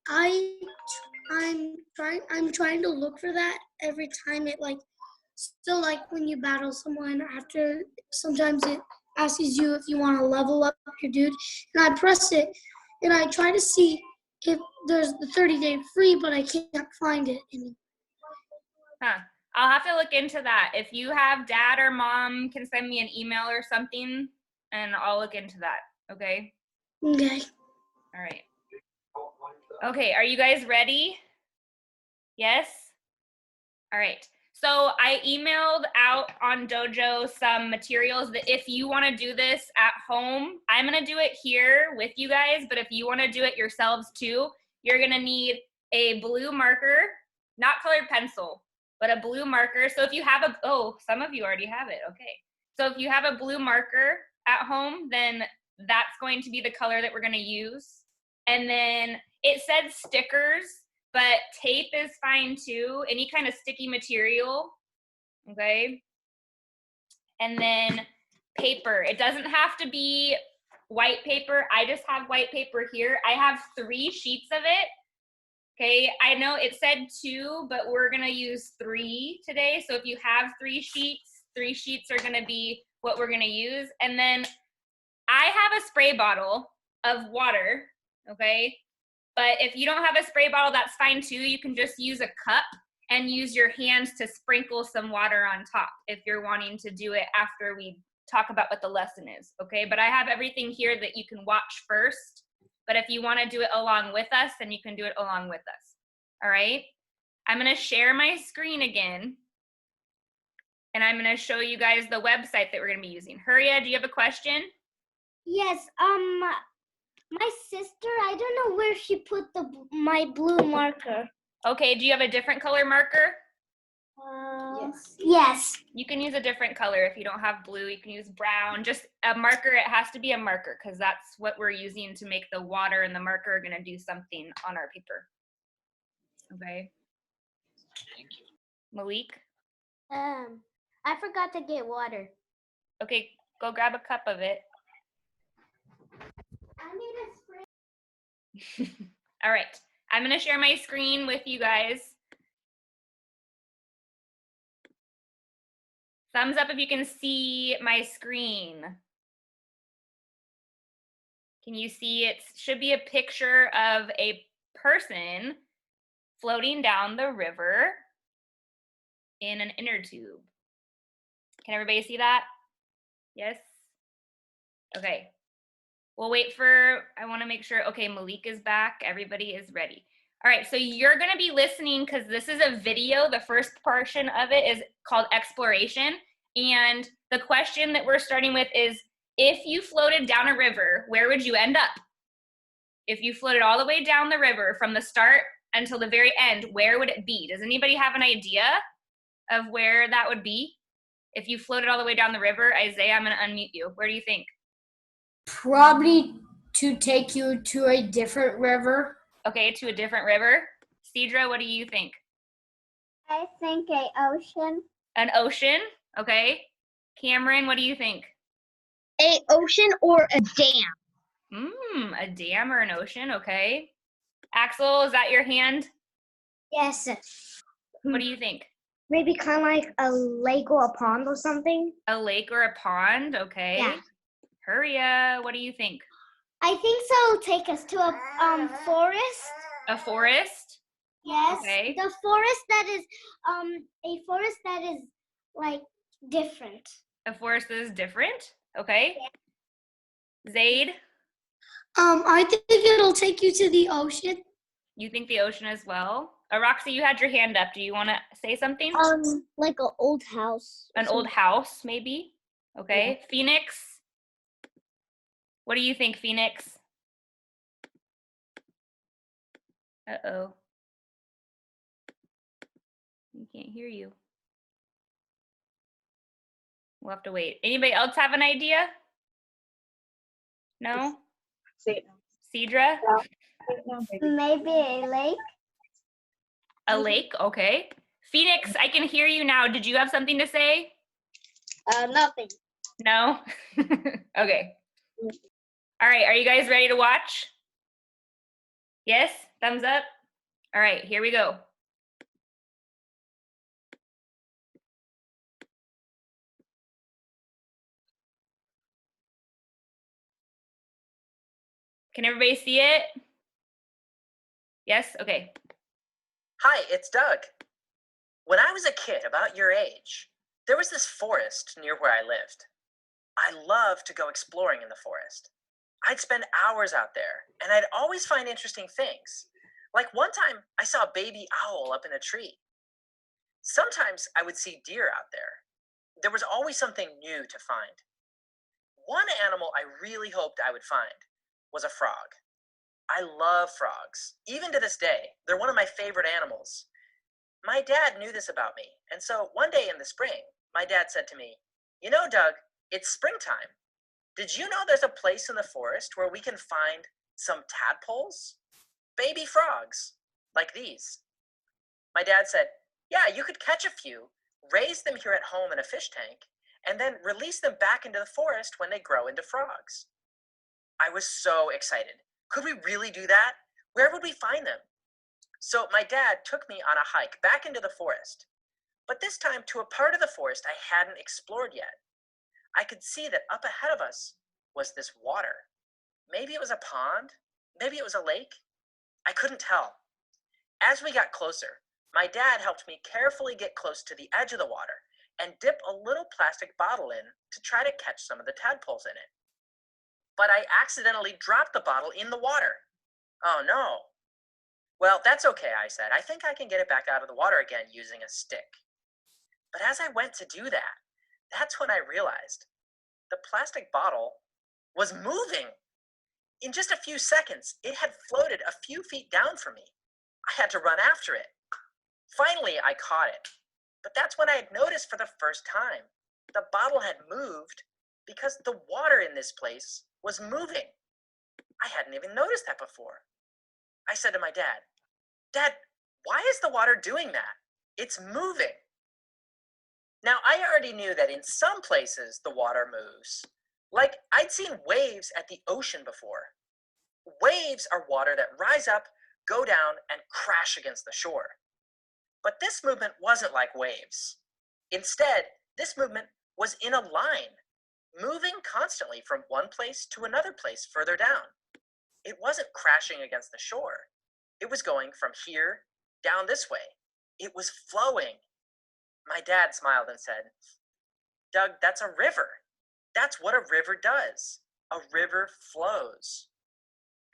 I I'm trying to look for that every time it still when you battle someone after sometimes it asks you if you want to level up your dude, and I press it and I try to see if there's the 30-day free, but I can't find it anymore. Huh. I'll have to look into that. If you have dad or mom can send me an email or something, and I'll look into that. Okay? Okay. All right. Okay, are you guys ready? Yes? All right. So I emailed out on Dojo some materials that if you want to do this at home, I'm going to do it here with you guys, but if you want to do it yourselves too, you're going to need a blue marker, not colored pencil, but a blue marker. So if you have some of you already have it. Okay. So if you have a blue marker at home, then that's going to be the color that we're going to use. And then it said stickers, but tape is fine too, any kind of sticky material, okay? And then paper. It doesn't have to be white paper. I just have white paper here. I have 3 sheets of it, okay? I know it said 2, but we're gonna use 3 today. So if you have 3 sheets are gonna be what we're gonna use. And then I have a spray bottle of water, okay? But if you don't have a spray bottle, that's fine too. You can just use a cup and use your hands to sprinkle some water on top if you're wanting to do it after we talk about what the lesson is, okay? But I have everything here that you can watch first. But if you want to do it along with us, then you can do it along with us, all right? I'm going to share my screen again. And I'm going to show you guys the website that we're going to be using. Huria, do you have a question? Yes, my sister, I don't know where she put my blue marker. Okay, do you have a different color marker? Yes. Yes. You can use a different color. If you don't have blue, you can use brown. Just a marker, it has to be a marker because that's what we're using to make the water and the marker are going to do something on our paper. Okay. Thank you. Malik? I forgot to get water. Okay, go grab a cup of it. I need a spray. All right, I'm going to share my screen with you guys. Thumbs up if you can see my screen. Can you see it should be a picture of a person floating down the river in an inner tube. Can everybody see that? Yes? Okay. We'll wait for, I want to make sure, okay, Malik is back. Everybody is ready. All right, so you're going to be listening because this is a video. The first portion of it is called Exploration. And the question that we're starting with is, if you floated down a river, where would you end up? If you floated all the way down the river from the start until the very end, where would it be? Does anybody have an idea of where that would be? If you floated all the way down the river, Isaiah, I'm going to unmute you. Where do you think? Probably to take you to a different river. Okay, to a different river. Cedra, what do you think? I think an ocean. An ocean, okay. Cameron, what do you think? An ocean or a dam. A dam or an ocean, okay. Axel, is that your hand? Yes. What do you think? Maybe kind of like a lake or a pond or something. A lake or a pond, okay. Yeah. Huria, what do you think? I think so. Take us to a forest. A forest? Yes. Okay. The forest that is a forest that is like different. A forest that is different? Okay. Yeah. Zaid? I think it'll take you to the ocean. You think the ocean as well? Roxy, you had your hand up. Do you want to say something? Like an old house. An old house, maybe? Okay. Yeah. Phoenix? What do you think, Phoenix? Uh-oh. We can't hear you. We'll have to wait. Anybody else have an idea? No? Cedra? Maybe a lake. A lake, okay. Phoenix, I can hear you now. Did you have something to say? Nothing. No? Okay. All right, are you guys ready to watch? Yes? Thumbs up? All right, here we go. Can everybody see it? Yes? Okay. Hi, it's Doug. When I was a kid, about your age, there was this forest near where I lived. I loved to go exploring in the forest. I'd spend hours out there, and I'd always find interesting things. Like one time, I saw a baby owl up in a tree. Sometimes I would see deer out there. There was always something new to find. One animal I really hoped I would find was a frog. I love frogs. Even to this day, they're one of my favorite animals. My dad knew this about me, and so one day in the spring, my dad said to me, "You know, Doug, it's springtime. Did you know there's a place in the forest where we can find some tadpoles? Baby frogs, like these." My dad said, "Yeah, you could catch a few, raise them here at home in a fish tank, and then release them back into the forest when they grow into frogs." I was so excited. Could we really do that? Where would we find them? So my dad took me on a hike back into the forest, but this time to a part of the forest I hadn't explored yet. I could see that up ahead of us was this water. Maybe it was a pond, maybe it was a lake. I couldn't tell. As we got closer, my dad helped me carefully get close to the edge of the water and dip a little plastic bottle in to try to catch some of the tadpoles in it. But I accidentally dropped the bottle in the water. Oh no. Well, that's okay, I said. I think I can get it back out of the water again using a stick. But as I went to do that, that's when I realized the plastic bottle was moving. In just a few seconds, it had floated a few feet down from me. I had to run after it. Finally, I caught it. But that's when I had noticed for the first time. The bottle had moved because the water in this place was moving. I hadn't even noticed that before. I said to my dad, "Dad, why is the water doing that? It's moving." Now, I already knew that in some places the water moves. Like, I'd seen waves at the ocean before. Waves are water that rise up, go down, and crash against the shore. But this movement wasn't like waves. Instead, this movement was in a line, moving constantly from one place to another place further down. It wasn't crashing against the shore. It was going from here down this way. It was flowing. My dad smiled and said, "Doug, that's a river. That's what a river does. A river flows."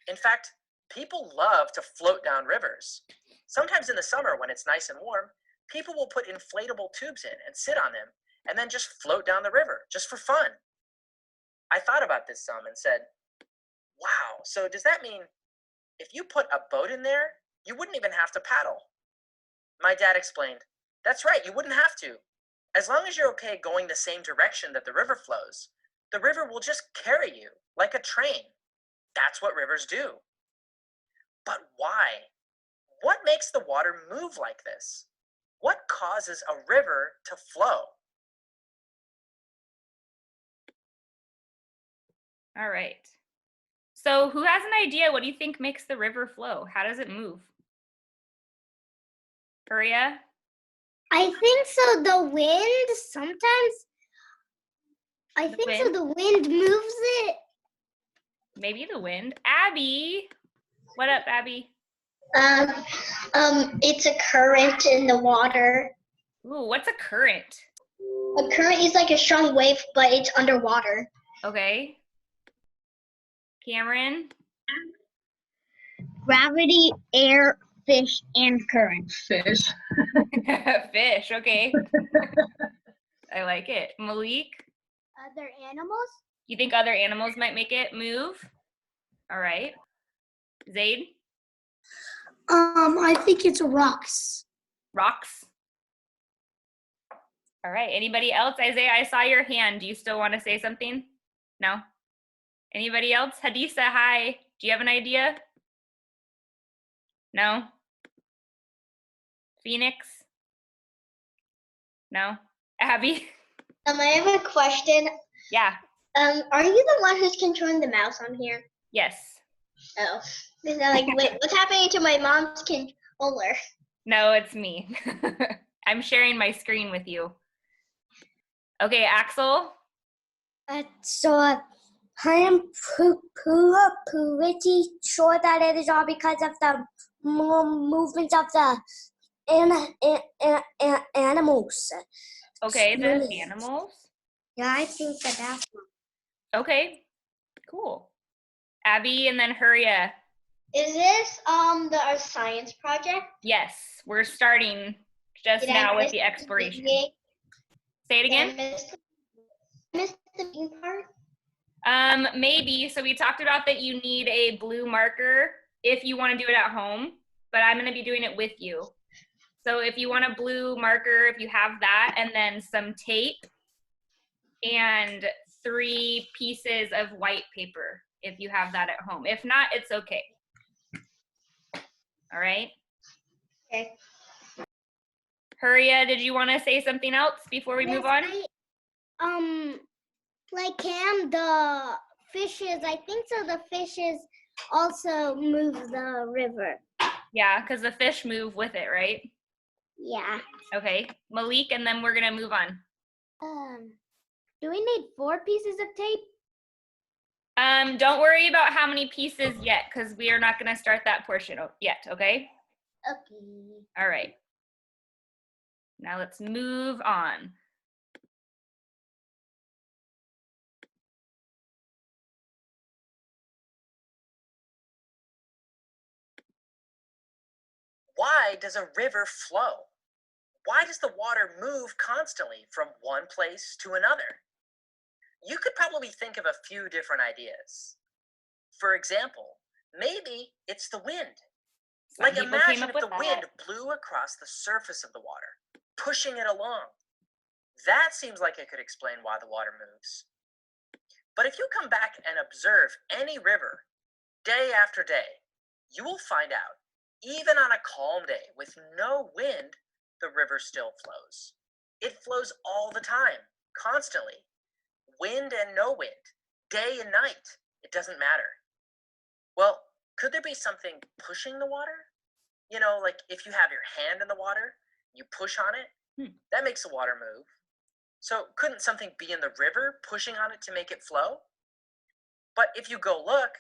In fact, people love to float down rivers. Sometimes in the summer when it's nice and warm, people will put inflatable tubes in and sit on them and then just float down the river, just for fun. I thought about this some and said, wow, so does that mean if you put a boat in there, you wouldn't even have to paddle? My dad explained, that's right, you wouldn't have to. As long as you're okay going the same direction that the river flows, the river will just carry you like a train. That's what rivers do. But why? What makes the water move like this? What causes a river to flow? All right. So who has an idea? What do you think makes the river flow? How does it move? Huria? I think so. The wind sometimes. I The think so. wind? The wind moves it. Maybe the wind. Abby. What up, Abby? It's a current in the water. Ooh, what's a current? A current is like a strong wave, but it's underwater. Okay. Cameron? Gravity, air, fish, and current. Fish. Fish, okay. I like it. Malik? Other animals? You think other animals might make it move? All right. Zaid? I think it's rocks. Rocks? All right. Anybody else? Isaiah, I saw your hand. Do you still want to say something? No? Anybody else? Hadisa, hi. Do you have an idea? No? Phoenix? No? Abby? I have a question. Yeah. Are you the one who's controlling the mouse on here? Yes. Oh. They're like, wait, what's happening to my mom's controller? No, it's me. I'm sharing my screen with you. Okay, Axel. So I am pretty sure that it is all because of the movements of the animals. Okay, the animals. Yeah, I think that's one. Okay, cool. Abby and then Huria. Is this our science project? Yes, we're starting just Did I now with miss the exploration. beginning? Say it Did I again. miss the beginning part? Maybe. So we talked about that you need a blue marker if you want to do it at home, but I'm going to be doing it with you. So if you want a blue marker, if you have that, and then some tape and 3 pieces of white paper, if you have that at home. If not, it's okay. All right. Okay. Huria, did you want to say something else before we move on? Like Cam, the fishes, I think so the fishes also move the river. Yeah, because the fish move with it, right? Yeah. Okay. Malik, and then we're going to move on. Do we need 4 pieces of tape? Don't worry about how many pieces yet, because we are not going to start that portion yet, okay? Okay. All right. Now let's move on. Why does a river flow? Why does the water move constantly from one place to another? You could probably think of a few different ideas. For example, maybe it's the wind. Some Like people came imagine up if with the that. wind blew across the surface of the water, pushing it along. That seems like it could explain why the water moves. But if you come back and observe any river day after day, you will find out, even on a calm day with no wind, the river still flows. It flows all the time, constantly. Wind and no wind, day and night, it doesn't matter. Well, could there be something pushing the water? You know, like if you have your hand in the water, you push on it, that makes the water move. So couldn't something be in the river pushing on it to make it flow? But if you go look,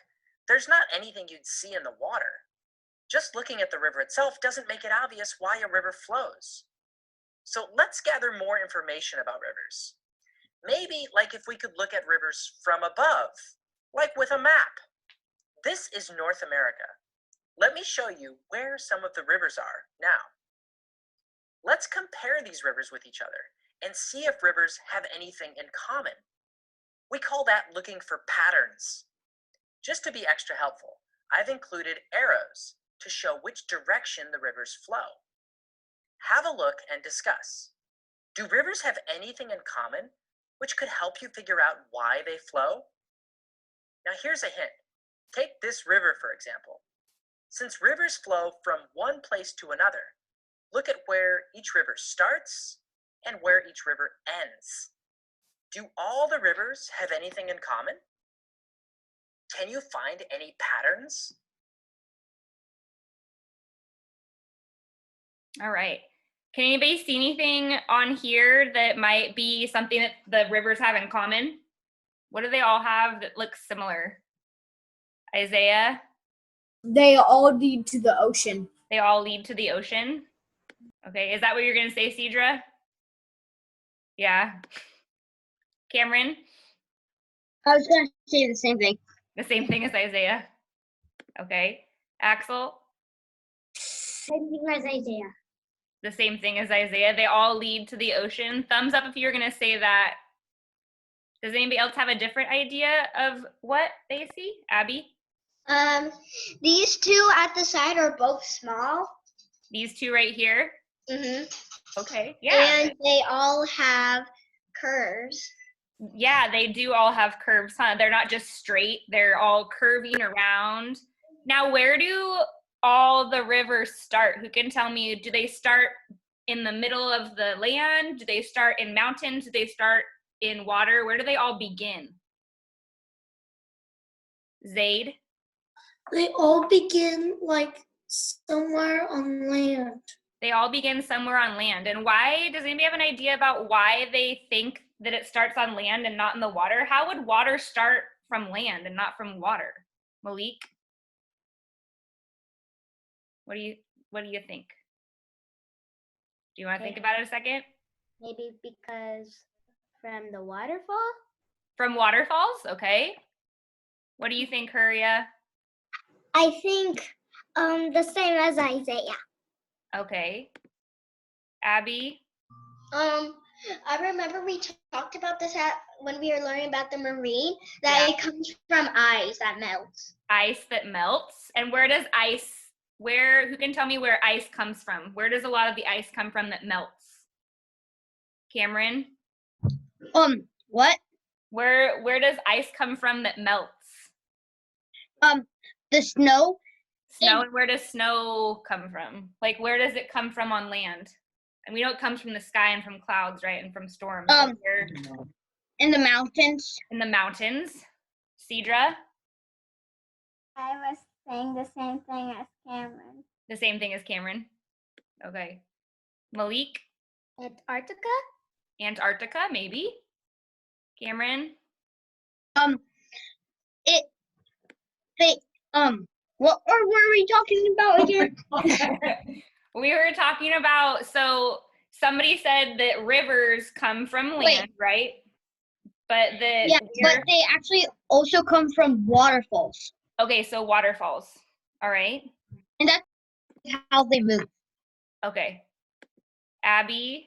there's not anything you'd see in the water. Just looking at the river itself doesn't make it obvious why a river flows. So let's gather more information about rivers. Maybe like if we could look at rivers from above, like with a map. This is North America. Let me show you where some of the rivers are now. Let's compare these rivers with each other and see if rivers have anything in common. We call that looking for patterns. Just to be extra helpful, I've included arrows to show which direction the rivers flow. Have a look and discuss. Do rivers have anything in common which could help you figure out why they flow? Now here's a hint. Take this river, for example. Since rivers flow from one place to another, look at where each river starts and where each river ends. Do all the rivers have anything in common? Can you find any patterns? All right. Can anybody see anything on here that might be something that the rivers have in common? What do they all have that looks similar? Isaiah? They all lead to the ocean. They all lead to the ocean? Okay, is that what you're going to say, Cedra? Yeah. Cameron? I was going to say the same thing. The same thing as Isaiah? Okay. Axel? Same thing as Isaiah. The same thing as Isaiah. They all lead to the ocean. Thumbs up if you're going to say that. Does anybody else have a different idea of what they see? Abby? These two at the side are both small. These two right here? Mm-hmm. Okay, yeah. And they all have curves. Yeah, they do all have curves, huh? They're not just straight. They're all curving around. Now, where do all the rivers start? Who can tell me, do they start in the middle of the land? Do they start in mountains? Do they start in water? Where do they all begin? Zaid? They all begin like somewhere on land. They all begin somewhere on land. And why? Does anybody have an idea about why they think that it starts on land and not in the water? How would water start from land and not from water? Malik? What do you think? Do you want to think about it a second? Maybe because from the waterfall? From waterfalls? Okay. What do you think, Huria? I think the same as Isaiah. Okay. Abby? I remember we talked about this when we were learning about the marine, that it comes from ice that melts. Ice that melts. And who can tell me where ice comes from? Where does a lot of the ice come from that melts? Cameron? What? Where does ice come from that melts? The snow? Snow. And where does snow come from? Like, where does it come from on land? And we know it comes from the sky and from clouds, right? And from storms. Where? In the mountains. In the mountains. Cedra? I was saying the same thing as Cameron. The same thing as Cameron. Okay. Malik? Antarctica? Antarctica, maybe. Cameron? What were we talking about again? We were talking about, so somebody said that rivers come from land, right? But but they actually also come from waterfalls. Okay, so waterfalls. All right. And that's how they move. Okay. Abby?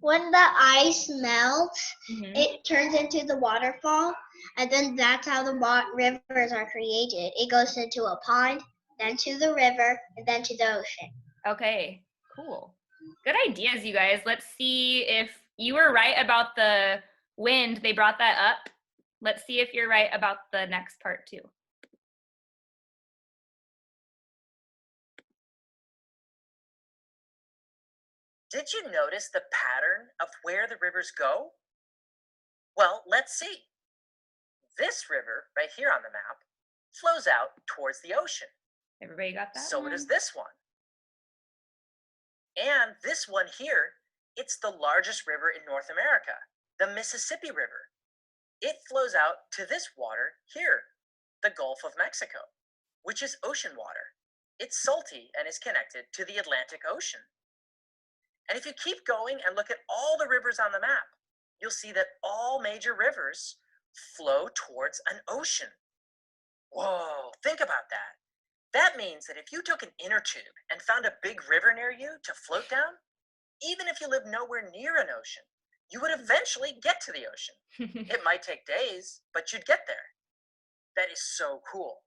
When the ice melts, Mhm. it turns into the waterfall, and then that's how the rivers are created. It goes into a pond, then to the river, and then to the ocean. Okay, cool. Good ideas, you guys. Let's see if you were right about the wind. They brought that up. Let's see if you're right about the next part too. Did you notice the pattern of where the rivers go? Well, let's see. This river right here on the map flows out towards the ocean. Everybody got that? So does this one. And this one here, it's the largest river in North America, the Mississippi River. It flows out to this water here, the Gulf of Mexico, which is ocean water. It's salty and is connected to the Atlantic Ocean. And if you keep going and look at all the rivers on the map, you'll see that all major rivers flow towards an ocean. Whoa, think about that. That means that if you took an inner tube and found a big river near you to float down, even if you live nowhere near an ocean, you would eventually get to the ocean. It might take days, but you'd get there. That is so cool.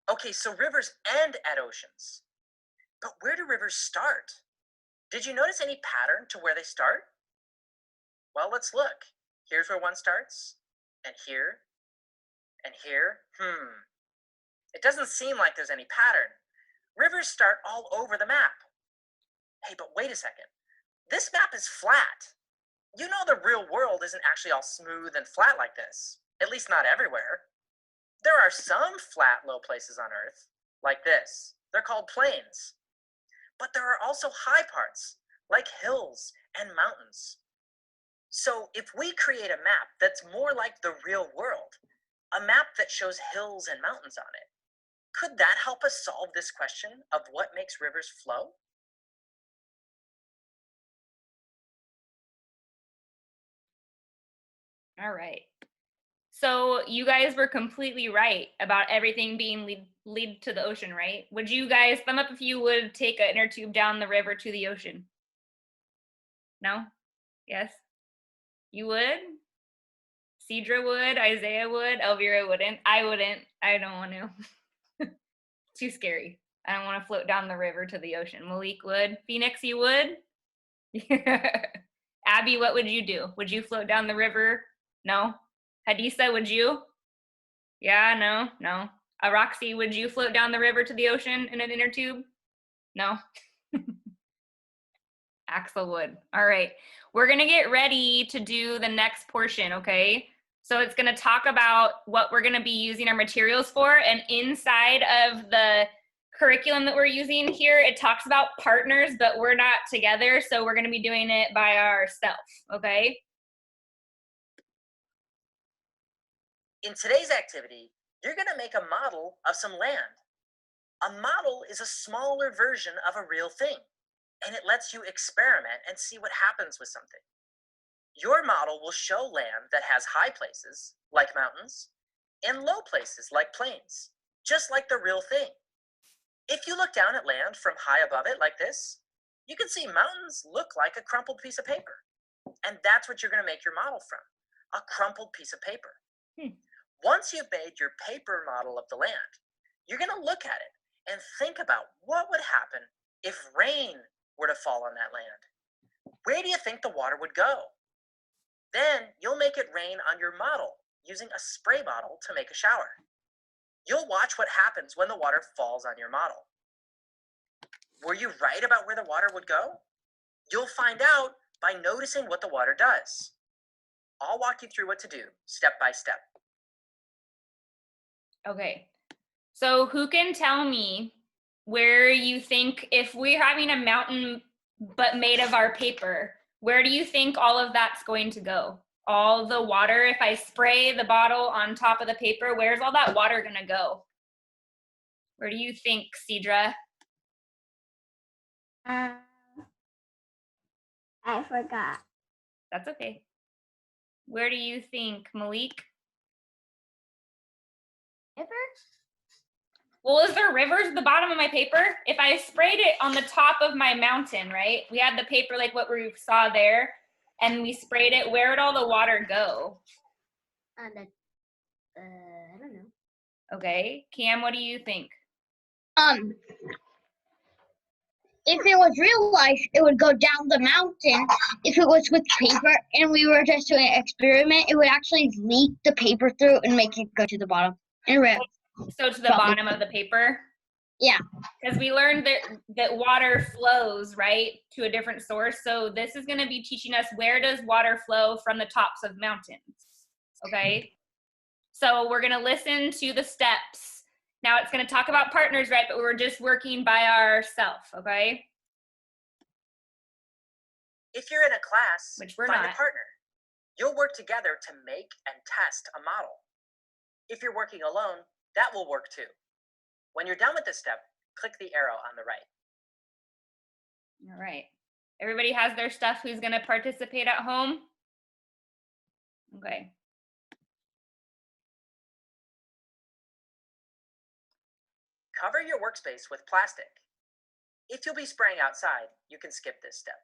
Okay, so rivers end at oceans. But where do rivers start? Did you notice any pattern to where they start? Well, let's look. Here's where one starts, and here, and here. It doesn't seem like there's any pattern. Rivers start all over the map. Hey, but wait a second. This map is flat. You know the real world isn't actually all smooth and flat like this, at least not everywhere. There are some flat, low places on Earth, like this. They're called plains. But there are also high parts, like hills and mountains. So if we create a map that's more like the real world, a map that shows hills and mountains on it, could that help us solve this question of what makes rivers flow? All right. So you guys were completely right about everything being lead to the ocean, right? Would you guys, thumb up if you would take an inner tube down the river to the ocean? No? Yes? You would? Cedra would, Isaiah would, Elvira wouldn't. I wouldn't. I don't want to. Too scary. I don't want to float down the river to the ocean. Malik would. Phoenix, you would? Abby, what would you do? Would you float down the river? No? Hadisa, would you? Yeah, no. Roxy, would you float down the river to the ocean in an inner tube? No? Axel would. All right. We're going to get ready to do the next portion, okay? So it's going to talk about what we're going to be using our materials for. And inside of the curriculum that we're using here, it talks about partners, but we're not together. So we're going to be doing it by ourselves. Okay. In today's activity, you're going to make a model of some land. A model is a smaller version of a real thing, and it lets you experiment and see what happens with something. Your model will show land that has high places, like mountains, and low places, like plains, just like the real thing. If you look down at land from high above it like this, you can see mountains look like a crumpled piece of paper. And that's what you're going to make your model from, a crumpled piece of paper. Once you've made your paper model of the land, you're going to look at it and think about what would happen if rain were to fall on that land. Where do you think the water would go? Then you'll make it rain on your model using a spray bottle to make a shower. You'll watch what happens when the water falls on your model. Were you right about where the water would go? You'll find out by noticing what the water does. I'll walk you through what to do step by step. Okay. So who can tell me where you think, if we're having a mountain but made of our paper, where do you think all of that's going to go? All the water, if I spray the bottle on top of the paper, where's all that water going to go? Where do you think, Cedra? I forgot. That's okay. Where do you think, Malik? River? Well, is there rivers at the bottom of my paper? If I sprayed it on the top of my mountain, right? We had the paper like what we saw there, and we sprayed it. Where would all the water go? I don't know. Okay. Cam, what do you think? If it was real life, it would go down the mountain. If it was with paper and we were just doing an experiment, it would actually leak the paper through and make it go to the bottom and rip. So to the Probably. bottom of the paper? Yeah. Because we learned that water flows, right, to a different source. So this is going to be teaching us, where does water flow from the tops of mountains? Okay. So we're going to listen to the steps. Now it's going to talk about partners, right? But we're just working by ourselves, okay? If you're in a class, Which we're find not. a partner. You'll work together to make and test a model. If you're working alone, that will work too. When you're done with this step, click the arrow on the right. All right. Everybody has their stuff who's going to participate at home? Okay. Cover your workspace with plastic. If you'll be spraying outside, you can skip this step.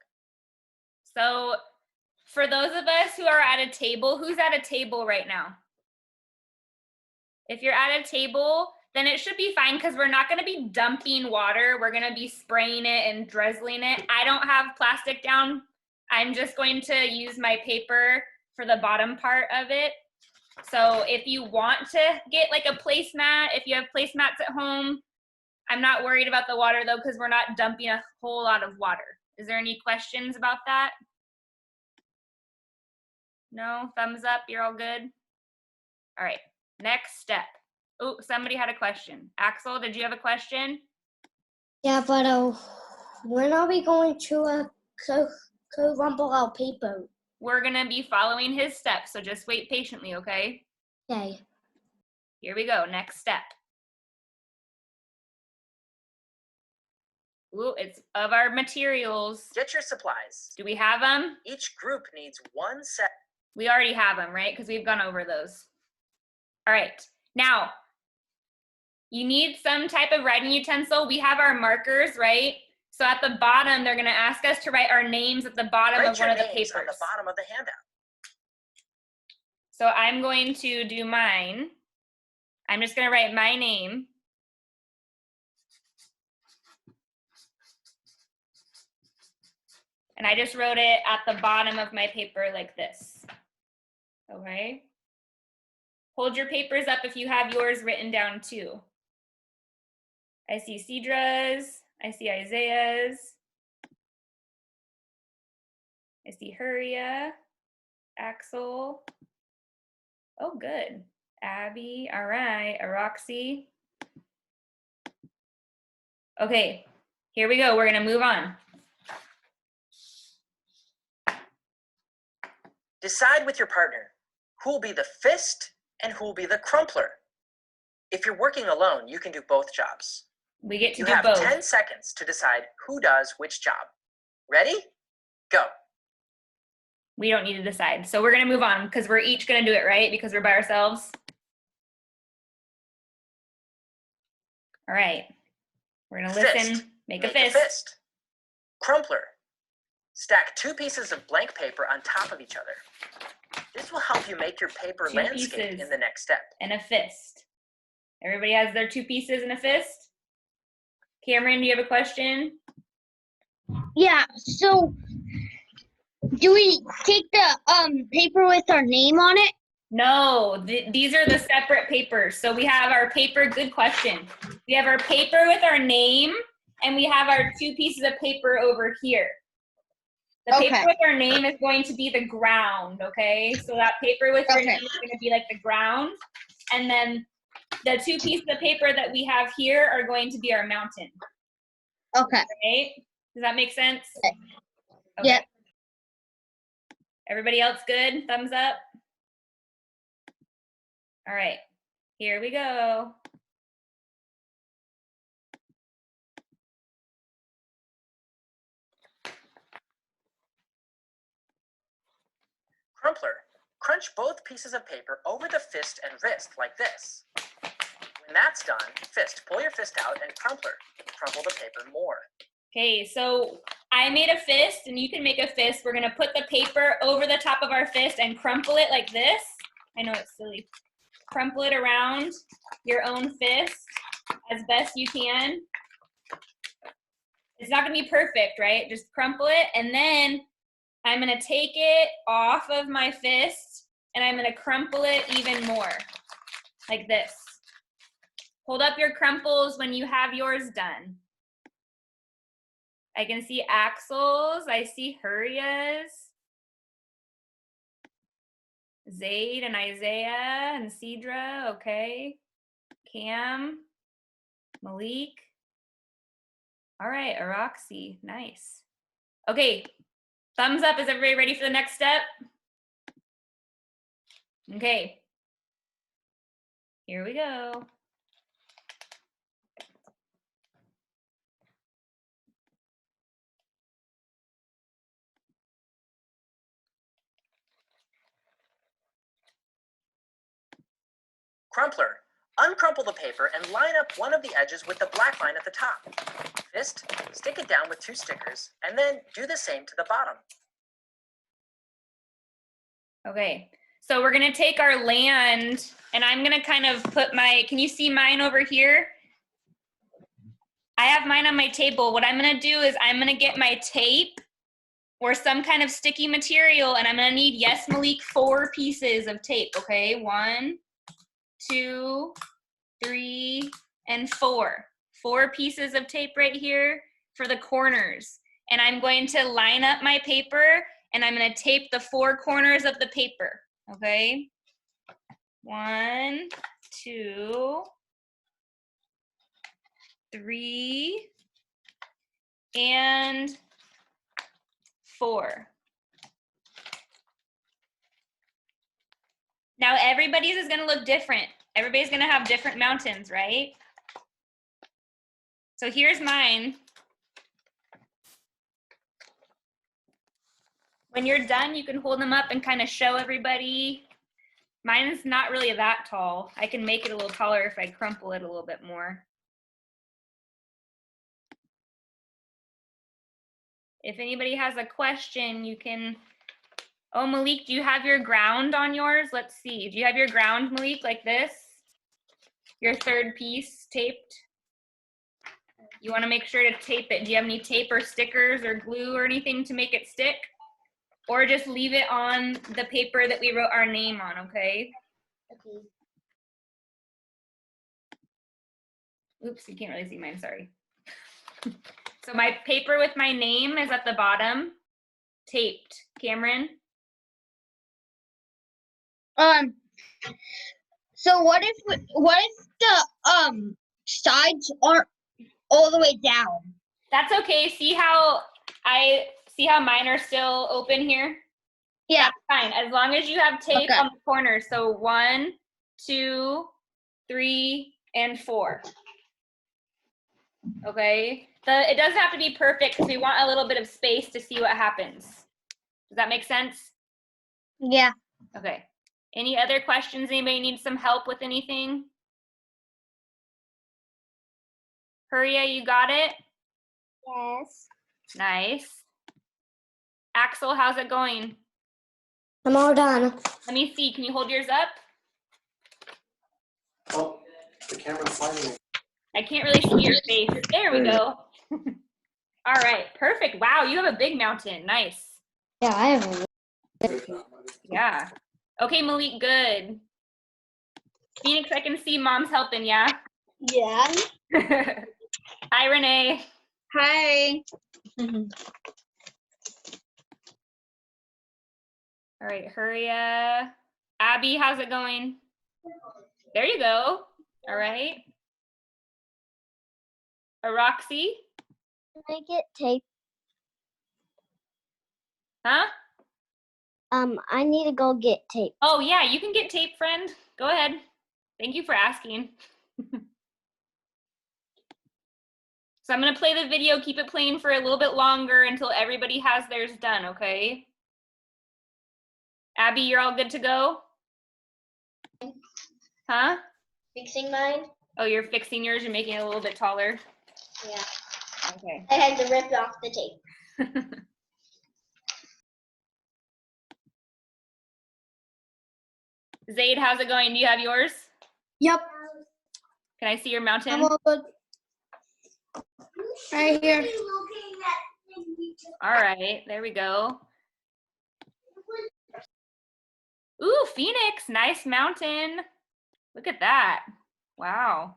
So for those of us who are at a table, who's at a table right now? If you're at a table, then it should be fine because we're not going to be dumping water. We're going to be spraying it and drizzling it. I don't have plastic down. I'm just going to use my paper for the bottom part of it. So if you want to get like a placemat, if you have placemats at home, I'm not worried about the water though, because we're not dumping a whole lot of water. Is there any questions about that? No? Thumbs up, you're all good? All right, next step. Oh, somebody had a question. Axel, did you have a question? Yeah, but when are we going to crumple our paper? We're gonna be following his steps, so just wait patiently, okay? Okay. Here we go, next step. Ooh, it's of our materials. Get your supplies. Do we have them? Each group needs one set. We already have them, right? Because we've gone over those. All right, now, you need some type of writing utensil. We have our markers, right? So at the bottom, they're gonna ask us to write our names at the bottom Write of your one of the names papers. on the bottom of the handout. So I'm going to do mine. I'm just gonna write my name. And I just wrote it at the bottom of my paper like this. Okay. Hold your papers up if you have yours written down too. I see Cedra's, I see Isaiah's, I see Huria, Axel, Oh, good. Abby, all right. Roxy. Okay, here we go. We're gonna move on. Decide with your partner who will be the fist and who will be the crumpler. If you're working alone, you can do both jobs. We get to You do have both. 10 seconds to decide who does which job. Ready? Go. We don't need to decide. So we're gonna move on because we're each gonna do it, right? Because we're by ourselves. All right. We're gonna listen, Fist. make a fist. Crumpler. Stack 2 pieces of blank paper on top of each other. This will help you make your paper 2 landscape pieces. in the next step. And a fist. Everybody has their 2 pieces and a fist? Cameron, do you have a question? Yeah, so do we take the paper with our name on it? No, these are the separate papers. So we have our paper, good question. We have our paper with our name, and we have our 2 pieces of paper over here. The paper Okay. with our name is going to be the ground, okay? So that paper with your Okay. name is going to be like the ground. And then the 2 pieces of paper that we have here are going to be our mountain, Okay. right? Does that make sense? Okay. Okay. Yep. Everybody else good? Thumbs up? All right, here we go. Crumpler. Crunch both pieces of paper over the fist and wrist like this. When that's done, fist. Pull your fist out and crumpler. Crumple the paper more. Okay, so I made a fist and you can make a fist. We're gonna put the paper over the top of our fist and crumple it like this. I know it's silly. Crumple it around your own fist as best you can. It's not gonna be perfect, right? Just crumple it, and then I'm gonna take it off of my fist and I'm gonna crumple it even more, like this. Hold up your crumples when you have yours done. I can see Axel's, I see Hurria's, Zaid and Isaiah and Cedra, okay. Cam, Malik. All right, Aroxy, nice. Okay, thumbs up, is everybody ready for the next step? Okay, here we go. Crumpler. Uncrumple the paper and line up one of the edges with the black line at the top. Fist. Stick it down with 2 stickers and then do the same to the bottom. Okay, so we're gonna take our land and I'm gonna kind of put my, can you see mine over here? I have mine on my table. What I'm gonna do is I'm gonna get my tape or some kind of sticky material and I'm gonna need, yes, Malik, 4 pieces of tape, okay? 1, 2, 3, and 4. 4 pieces of tape right here for the corners. And I'm going to line up my paper and I'm gonna tape the 4 corners of the paper, okay? 1, 2, 3, and 4. Now everybody's is gonna look different. Everybody's gonna have different mountains, right? So here's mine. When you're done, you can hold them up and kind of show everybody. Mine is not really that tall. I can make it a little taller if I crumple it a little bit more. If anybody has a question, you can, oh, Malik, do you have your ground on yours? Let's see. Do you have your ground, Malik, like this? Your 3rd piece taped? You want to make sure to tape it. Do you have any tape or stickers or glue or anything to make it stick? Or just leave it on the paper that we wrote our name on, okay? Okay. Oops, you can't really see mine, sorry. So my paper with my name is at the bottom, taped. Cameron? So what if the sides aren't all the way down? That's okay. See how mine are still open here? Yeah. That's fine, as long as you have tape Okay. on the corners. So 1, 2, 3, and 4. Okay. It doesn't have to be perfect because we want a little bit of space to see what happens. Does that make sense? Yeah. Okay. Any other questions? Anybody need some help with anything? Huria, you got it? Yes. Nice. Axel, how's it going? I'm all done. Let me see. Can you hold yours up? Oh, the camera's sliding. I can't really see your face. There we go. All right, perfect. Wow, you have a big mountain. Nice. Yeah, I have a Yeah. Okay, Malik, good. Phoenix, I can see mom's helping, yeah? Yeah. Hi, Renee. Hi. All right, Huria. Abby, how's it going? There you go. All right. Roxy, Can I get tape? huh? I need to go get tape. Oh, yeah, you can get tape, friend. Go ahead. Thank you for asking. So I'm going to play the video, keep it playing for a little bit longer until everybody has theirs done, okay? Abby, you're all good to go? Huh? Fixing mine? Oh, you're fixing yours, you're making it a little bit taller? Yeah. Okay. I had to rip off the tape. Zaid, how's it going? Do you have yours? Yep. Can I see your mountain? I'm all good. Right here. All right, there we go. Ooh, Phoenix, nice mountain. Look at that. Wow.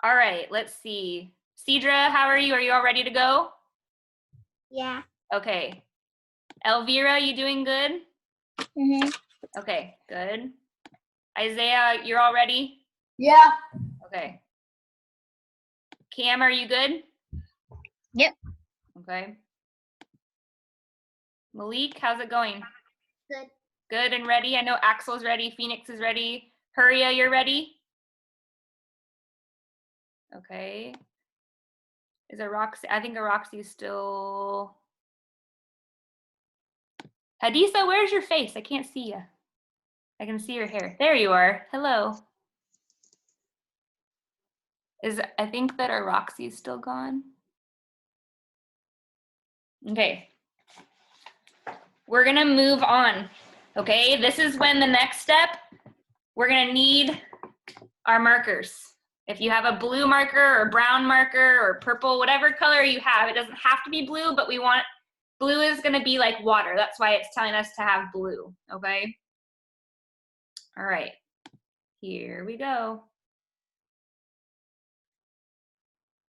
All right, let's see. Cedra, how are you? Are you all ready to go? Yeah. Okay. Elvira, you doing good? Mm-hmm. Okay, good. Isaiah, you're all ready? Yeah. Okay. Cam, are you good? Yep. Okay. Malik, how's it going? Good. Good and ready? I know Axel's ready, Phoenix is ready. Huria, you're ready? Okay. Is it Roxy? I think Roxy's still... Hadisa, where's your face? I can't see you. I can see your hair. There you are. Hello. I think that our Roxy's still gone. Okay. We're gonna move on. Okay, this is when the next step, we're gonna need our markers. If you have a blue marker or brown marker or purple, whatever color you have, it doesn't have to be blue, but blue is gonna be like water. That's why it's telling us to have blue, okay? All right, here we go.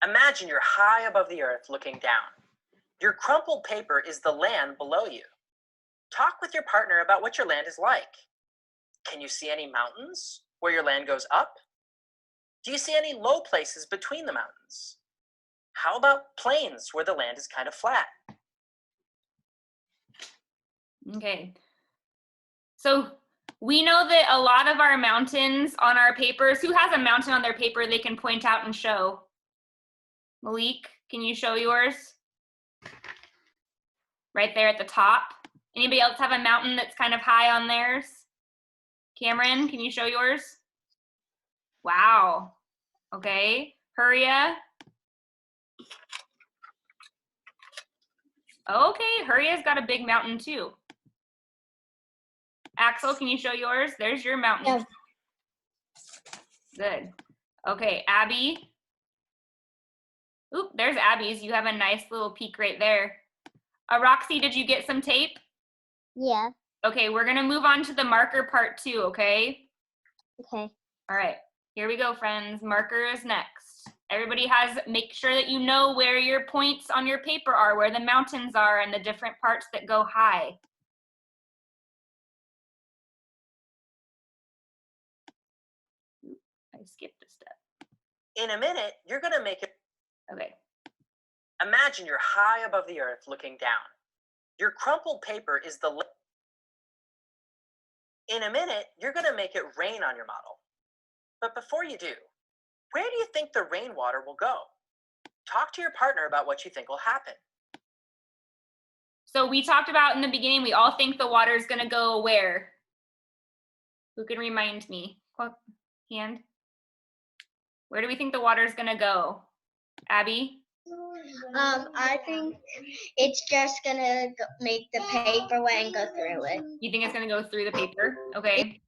Imagine you're high above the earth looking down. Your crumpled paper is the land below you. Talk with your partner about what your land is like. Can you see any mountains where your land goes up? Do you see any low places between the mountains? How about plains where the land is kind of flat? Okay. So we know that a lot of our mountains on our papers, who has a mountain on their paper they can point out and show? Malik, can you show yours? Right there at the top. Anybody else have a mountain that's kind of high on theirs? Cameron, can you show yours? Wow. Okay. Huria. Okay, Huria's got a big mountain too. Axel, can you show yours? There's your mountain. Yeah. Good. Okay, Abby. Oop, there's Abby's. You have a nice little peak right there. Roxy, did you get some tape? Yeah. Okay, we're gonna move on to the marker part 2, okay? Okay. All right, here we go, friends. Marker is next. Everybody make sure that you know where your points on your paper are, where the mountains are and the different parts that go high. In a minute, you're going to make it. Okay. Imagine you're high above the earth looking down. Your crumpled paper is the. In a minute, you're going to make it rain on your model. But before you do, where do you think the rainwater will go? Talk to your partner about what you think will happen. So we talked about in the beginning, we all think the water is going to go where? Who can remind me? Hand. Where do we think the water is going to go? Abby? I think it's just gonna make the paper wet and go through it. You think it's going to go through the paper? Okay.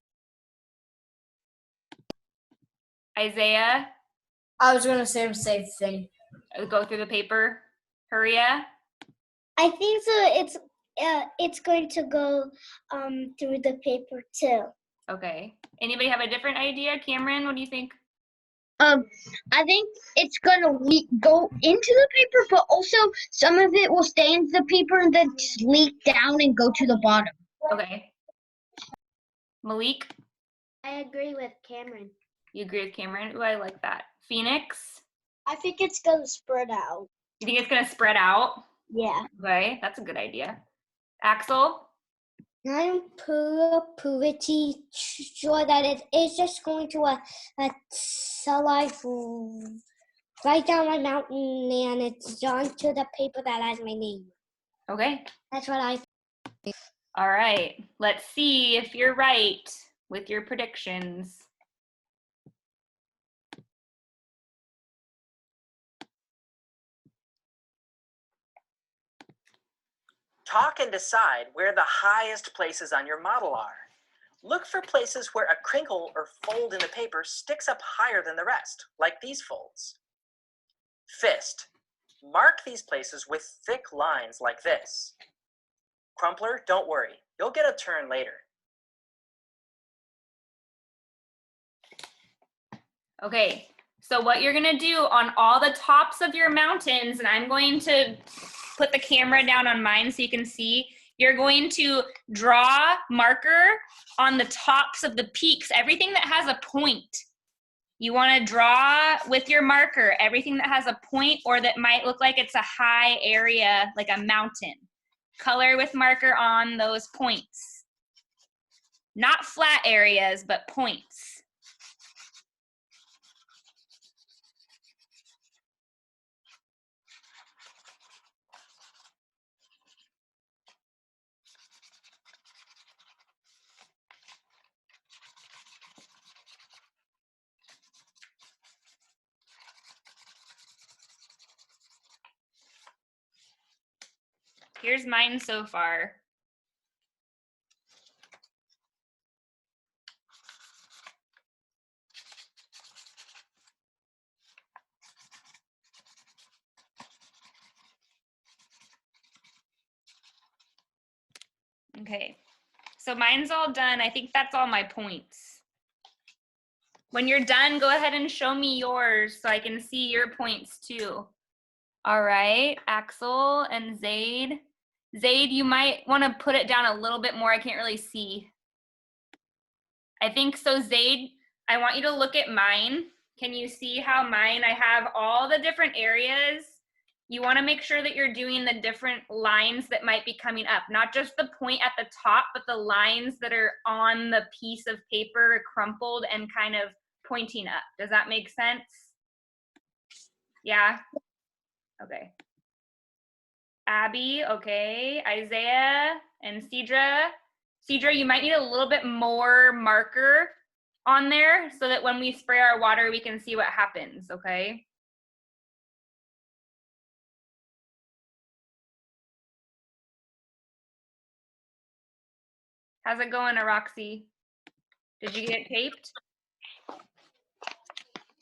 Isaiah? I was gonna say the same thing. Go through the paper. Huria? I think so. It's going to go through the paper too. Okay. Anybody have a different idea? Cameron, what do you think? I think it's gonna go into the paper, but also some of it will stay in the paper and then just leak down and go to the bottom. Okay. Malik? I agree with Cameron. You agree with Cameron? Ooh, I like that. Phoenix? I think it's gonna spread out. You think it's going to spread out? Yeah. Okay, that's a good idea. Axel? I'm pretty sure that it is just going to slide right down my mountain, and it's onto the paper that has my name. Okay. That's what I. All right. Let's see if you're right with your predictions. Talk and decide where the highest places on your model are. Look for places where a crinkle or fold in the paper sticks up higher than the rest, like these folds. Fist. Mark these places with thick lines like this. Crumpler, don't worry. You'll get a turn later. Okay, so what you're gonna do on all the tops of your mountains, and I'm going to put the camera down on mine so you can see, you're going to draw marker on the tops of the peaks, everything that has a point. You wanna draw with your marker everything that has a point or that might look like it's a high area, like a mountain. Color with marker on those points. Not flat areas, but points. Here's mine so far. Okay, so mine's all done. I think that's all my points. When you're done, go ahead and show me yours so I can see your points too. All right, Axel and Zaid. Zaid, you might want to put it down a little bit more. I can't really see. I think so, Zaid, I want you to look at mine. Can you see how mine, I have all the different areas. You want to make sure that you're doing the different lines that might be coming up, not just the point at the top, but the lines that are on the piece of paper crumpled and kind of pointing up. Does that make sense? Yeah? Okay. Abby, okay. Isaiah and Cedra. Cedra, you might need a little bit more marker on there so that when we spray our water, we can see what happens, okay? How's it going, Aroxy? Did you get it taped?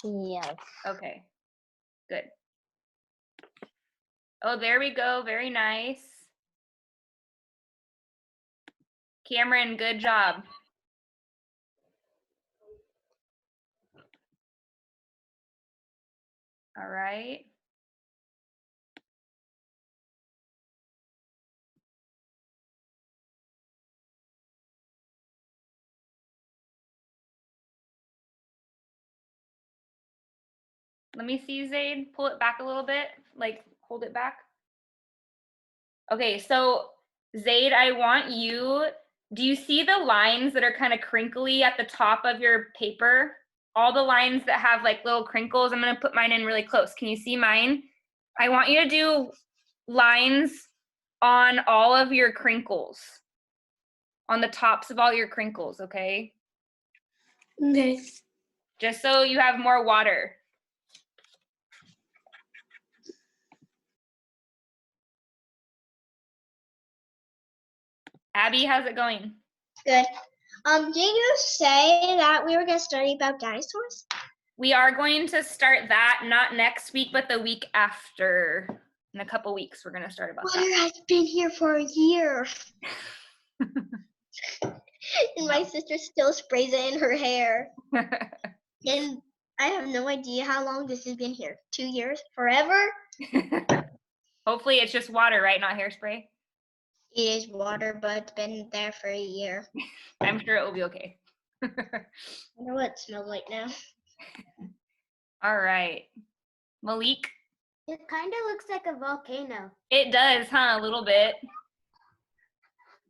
Yes. Okay, good. Oh, there we go, very nice. Cameron, good job. All right. Let me see, Zaid. Pull it back a little bit. Like, hold it back. Okay, so Zaid, I want you, do you see the lines that are kind of crinkly at the top of your paper? All the lines that have like little crinkles. I'm gonna put mine in really close. Can you see mine? I want you to do lines on all of your crinkles, on the tops of all your crinkles, okay? Okay. Just so you have more water. Abby, how's it going? Good. Did you say that we were going to study about dinosaurs? We are going to start that, not next week, but the week after. In a couple weeks, we're going to start about Water has been here for a year. And my sister still sprays it in her hair. that. And I have no idea how long this has been here. 2 years? Forever? Hopefully it's just water, right? Not hairspray. It is water, but it's been there for a year. I'm sure it will be okay. I wonder what it smells like now. All right. Malik, It kind of looks like a volcano. it does, huh? A little bit.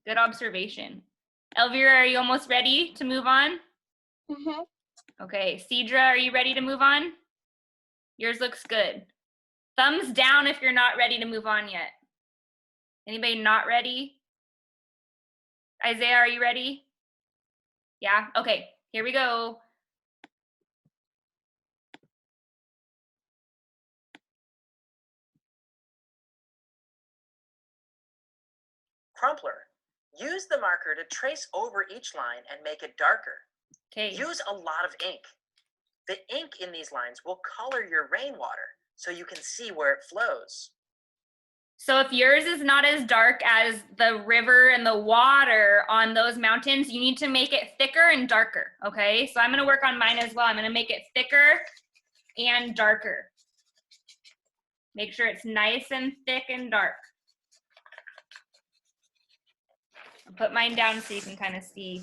Good observation. Elvira, are you almost ready to move on? Mm-hmm. Okay. Cedra, are you ready to move on? Yours looks good. Thumbs down if you're not ready to move on yet. Anybody not ready? Isaiah, are you ready? Yeah? Okay, here we go. Crumpler. Use the marker to trace over each line and make it darker. Okay. Use a lot of ink. The ink in these lines will color your rainwater so you can see where it flows. So if yours is not as dark as the river and the water on those mountains, you need to make it thicker and darker, okay? So I'm gonna work on mine as well. I'm gonna make it thicker and darker. Make sure it's nice and thick and dark. I'll put mine down so you can kind of see.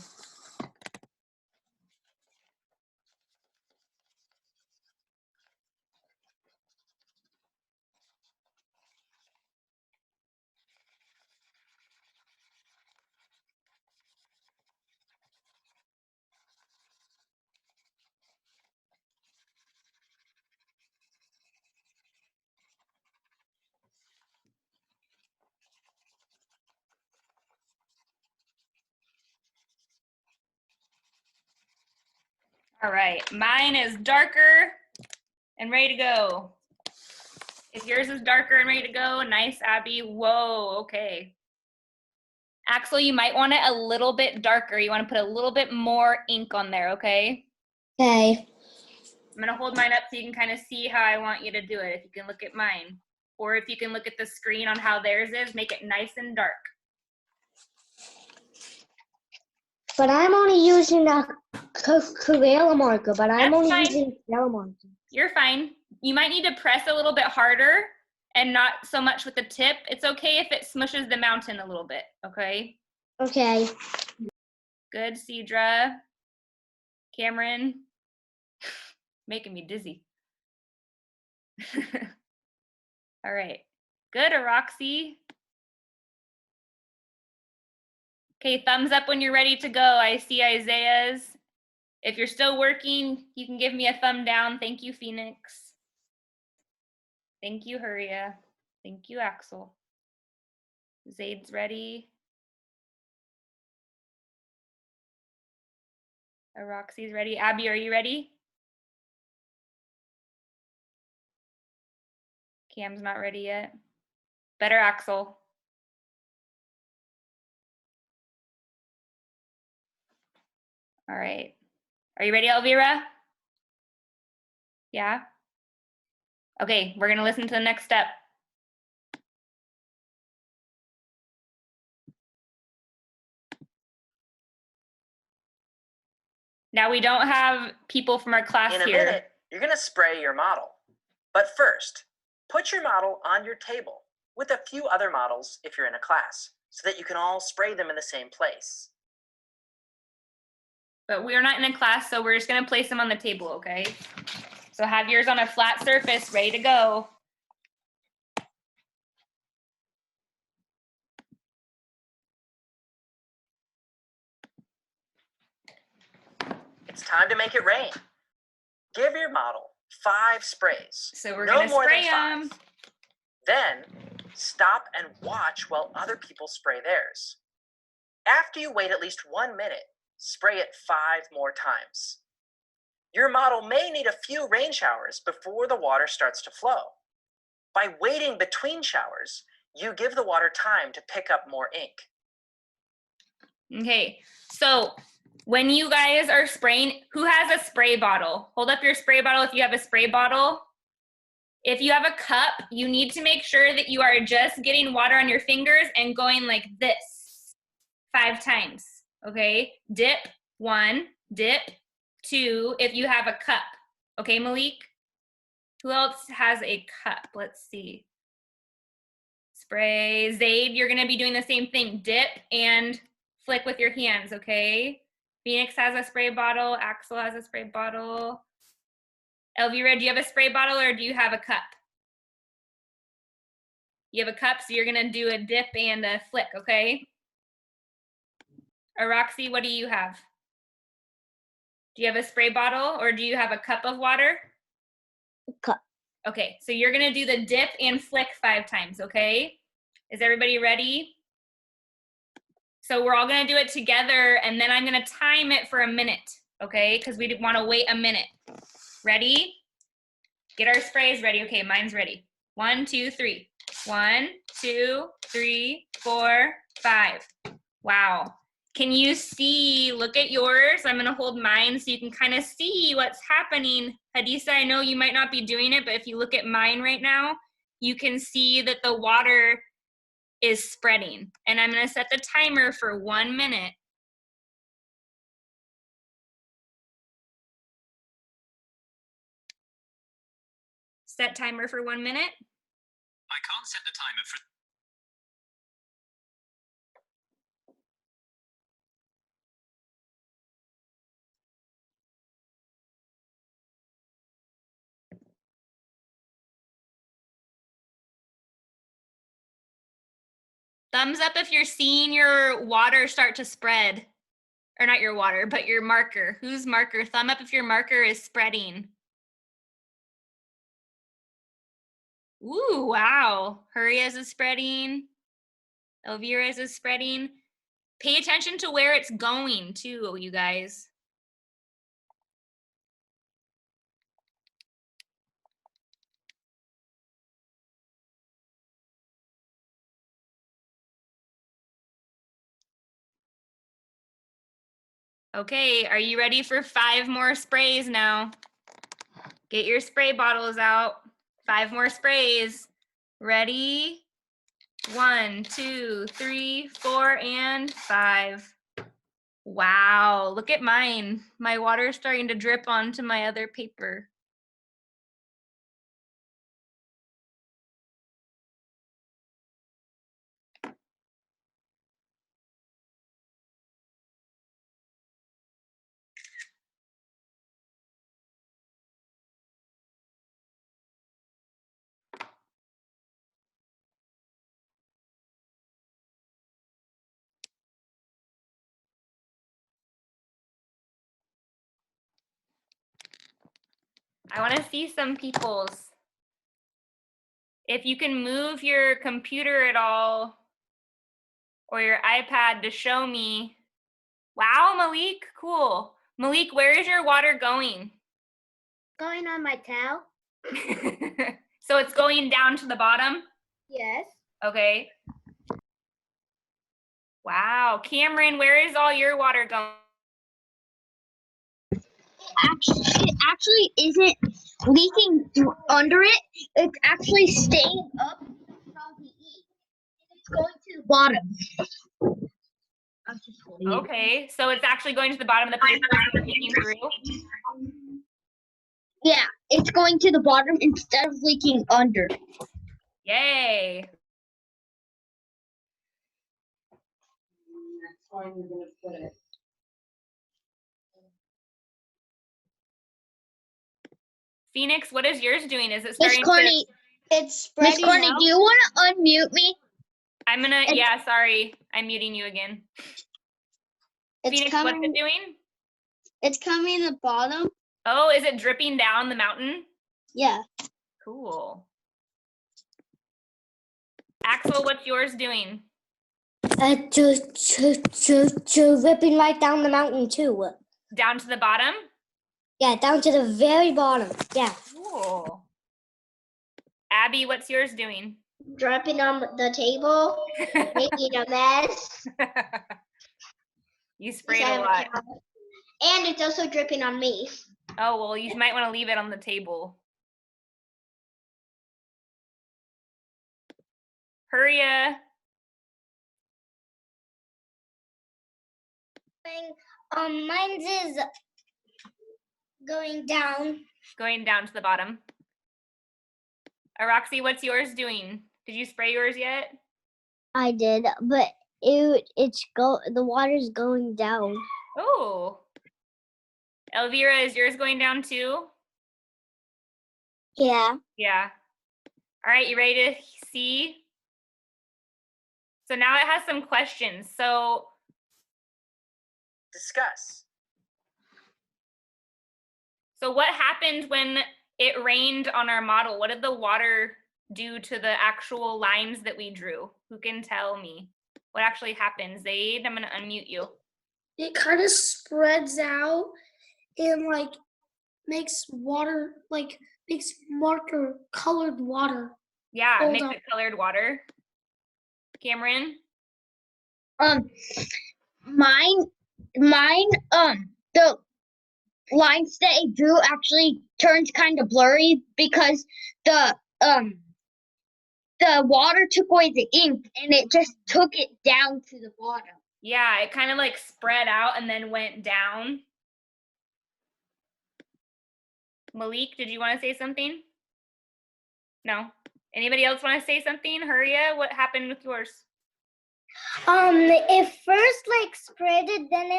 All right, mine is darker and ready to go. If yours is darker and ready to go, nice, Abby. Whoa, okay. Axel, you might want it a little bit darker. You want to put a little bit more ink on there, okay? Okay. I'm gonna hold mine up so you can kind of see how I want you to do it. If you can look at mine, or if you can look at the screen on how theirs is, make it nice and dark. But I'm only using a Corella marker, but I'm That's only fine. using Corella marker. You're fine. You might need to press a little bit harder and not so much with the tip. It's okay if it smushes the mountain a little bit, okay? Okay. Good, Cedra. Cameron. Making me dizzy. All right. Good, Roxy. Okay, thumbs up when you're ready to go. I see Isaiah's. If you're still working, you can give me a thumb down. Thank you, Phoenix. Thank you, Huria. Thank you, Axel. Zaid's ready. Roxy's ready. Abby, are you ready? Cam's not ready yet. Better, Axel. All right. Are you ready, Elvira? Yeah? Okay, we're gonna listen to the next step. Now we don't have people from our class In a here. minute, you're going to spray your model. But first, put your model on your table with a few other models if you're in a class, so that you can all spray them in the same place. But we're not in a class, so we're just gonna place them on the table, okay? So have yours on a flat surface, ready to go. It's time to make it rain. Give your model 5 sprays. So we're no gonna more spray than 5. them. Then stop and watch while other people spray theirs. After you wait at least 1 minute, spray it 5 more times. Your model may need a few rain showers before the water starts to flow. By waiting between showers, you give the water time to pick up more ink. Okay, so when you guys are spraying, who has a spray bottle? Hold up your spray bottle if you have a spray bottle. If you have a cup, you need to make sure that you are just getting water on your fingers and going like this 5 times, okay? Dip 1, dip 2 if you have a cup. Okay, Malik? Who else has a cup? Let's see. Spray. Zaid, you're gonna be doing the same thing. Dip and flick with your hands, okay? Phoenix has a spray bottle. Axel has a spray bottle. Elvira, do you have a spray bottle or do you have a cup? You have a cup, so you're gonna do a dip and a flick, okay? Roxy, what do you have? Do you have a spray bottle or do you have a cup of water? Cup. Okay, so you're gonna do the dip and flick 5 times, okay? Is everybody ready? So we're all gonna do it together and then I'm gonna time it for a minute, okay? Because we wanna wait a minute. Ready? Get our sprays ready. Okay, mine's ready. 1, 2, 3. 1, 2, 3, 4, 5. Wow. Can you see, look at yours. I'm gonna hold mine so you can kind of see what's happening. Hadisa, I know you might not be doing it, but if you look at mine right now, you can see that the water is spreading. And I'm gonna set the timer for 1 minute. Set timer for 1 minute. I can't set the timer for. Thumbs up if you're seeing your water start to spread. Or not your water, but your marker. Whose marker? Thumb up if your marker is spreading. Ooh, wow. Hurria's is spreading. Elvira's is spreading. Pay attention to where it's going too, you guys. Okay, are you ready for 5 more sprays now? Get your spray bottles out. 5 more sprays. Ready? 1, 2, 3, 4, and 5. Wow, look at mine. My water's starting to drip onto my other paper. I want to see some people's. If you can move your computer at all or your iPad to show me. Wow, Malik, cool. Malik, where is your water going? Going on my towel? So it's going down to the bottom? Yes. Okay. Wow, Cameron, where is all your water going? It actually isn't leaking under it. It's actually staying up from the E. It's going to the bottom. I'm just holding it. Okay, so it's actually going to the bottom of the paper and leaking through? Yeah, it's going to the bottom instead of leaking under. Yay. That's why we're gonna put it. Phoenix, what is yours doing? Is it Miss starting Courtney, It's Miss spreading Courtney, out. do you want to unmute me? I'm gonna, It's- yeah, sorry. I'm muting you again. It's Phoenix, what's coming. it doing? It's coming the bottom. Oh, is it dripping down the mountain? Yeah. Cool. Axel, what's yours doing? Ripping right down the mountain too. Down to the bottom? Yeah, down to the very bottom. Yeah. Cool. Abby, what's yours doing? Dropping on the table, making a mess. You Because sprayed I a have a lot. camera. And it's also dripping on me. Oh, well, you might want to leave it on the table. Hurry ya. Mine's is going down. Going down to the bottom. Roxy, what's yours doing? Did you spray yours yet? I did, but the water's going down. Oh. Elvira, is yours going down too? Yeah. Yeah. All right, you ready to see? So now it has some questions. So Discuss. what happened when it rained on our model? What did the water do to the actual lines that we drew? Who can tell me what actually happened? Zaid, I'm gonna unmute you. It kind of spreads out and like makes water, like makes marker colored water. Yeah, Hold makes on. it colored water. Cameron? Mine, the lines that it drew actually turned kind of blurry because the water took away the ink and it just took it down to the bottom. Yeah, it kind of like spread out and then went down. Malik, did you want to say something? No. Anybody else want to say something? Hurry, what happened with yours? It first like spreaded, then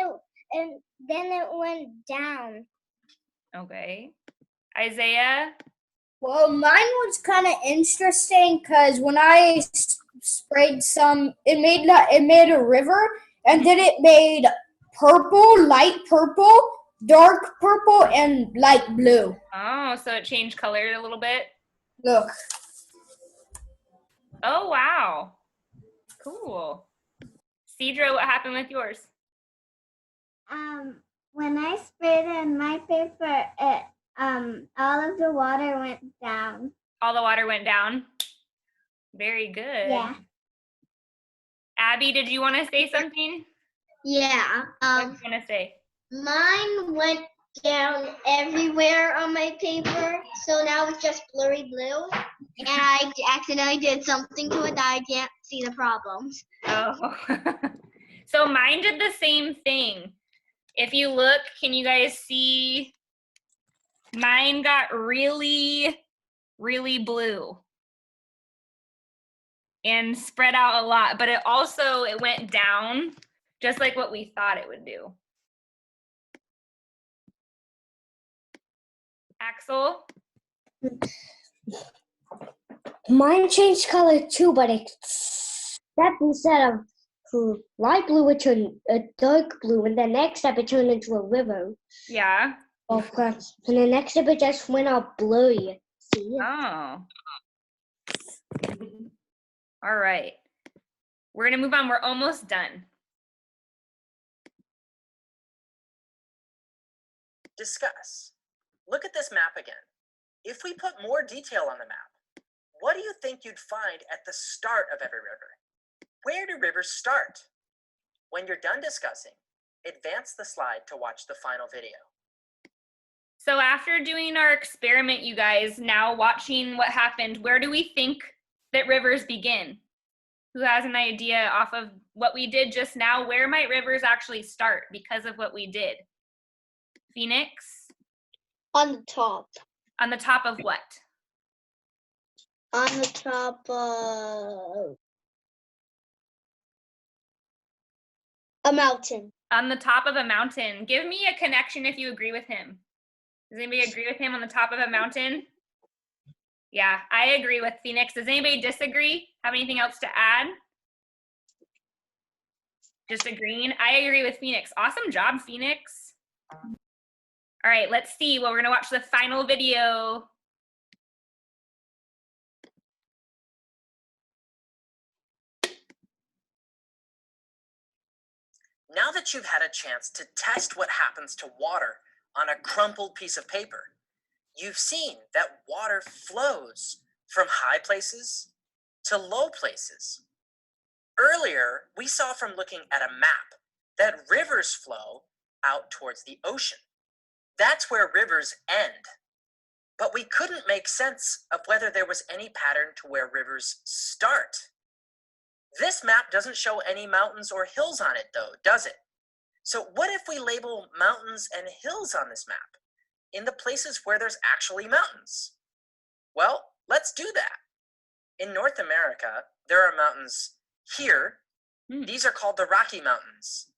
it went down. Okay. Isaiah? Well, mine was kind of interesting because when I sprayed some, it made a river, and then it made purple, light purple, dark purple, and light blue. Oh, so it changed color a little bit. Look. Oh, wow. Cool. Cedra, what happened with yours? When I sprayed it in my paper, all of the water went down. All the water went down? Very good. Yeah. Abby, did you want to say something? Yeah. What do you want to say? Mine went down everywhere on my paper, so now it's just blurry blue. And I accidentally did something to it that I can't see the problems. Oh. So mine did the same thing. If you look, can you guys see? Mine got really, really blue and spread out a lot, but it went down just like what we thought it would do. Axel? Mine changed color too, but instead of light blue, it turned a dark blue, and the next step it turned into a river. Yeah. Okay. And the next step it just went all blurry. See? Oh. All right. We're gonna move on. We're almost done. Discuss. Look at this map again. If we put more detail on the map, what do you think you'd find at the start of every river? Where do rivers start? When you're done discussing, advance the slide to watch the final video. So after doing our experiment, you guys, now watching what happened, where do we think that rivers begin? Who has an idea off of what we did just now? Where might rivers actually start because of what we did? Phoenix? On the top. On the top of what? On the top of a mountain. On the top of a mountain. Give me a connection if you agree with him. Does anybody agree with him on the top of a mountain? Yeah, I agree with Phoenix. Does anybody disagree? Have anything else to add? Just agreeing? I agree with Phoenix. Awesome job, Phoenix. All right, let's see. Well, we're gonna watch the final video. Now that you've had a chance to test what happens to water on a crumpled piece of paper, you've seen that water flows from high places to low places. Earlier, we saw from looking at a map that rivers flow out towards the ocean. That's where rivers end. But we couldn't make sense of whether there was any pattern to where rivers start. This map doesn't show any mountains or hills on it though, does it? So what if we label mountains and hills on this map in the places where there's actually mountains? Well, let's do that. In North America, there are mountains here. These are called the Rocky Mountains.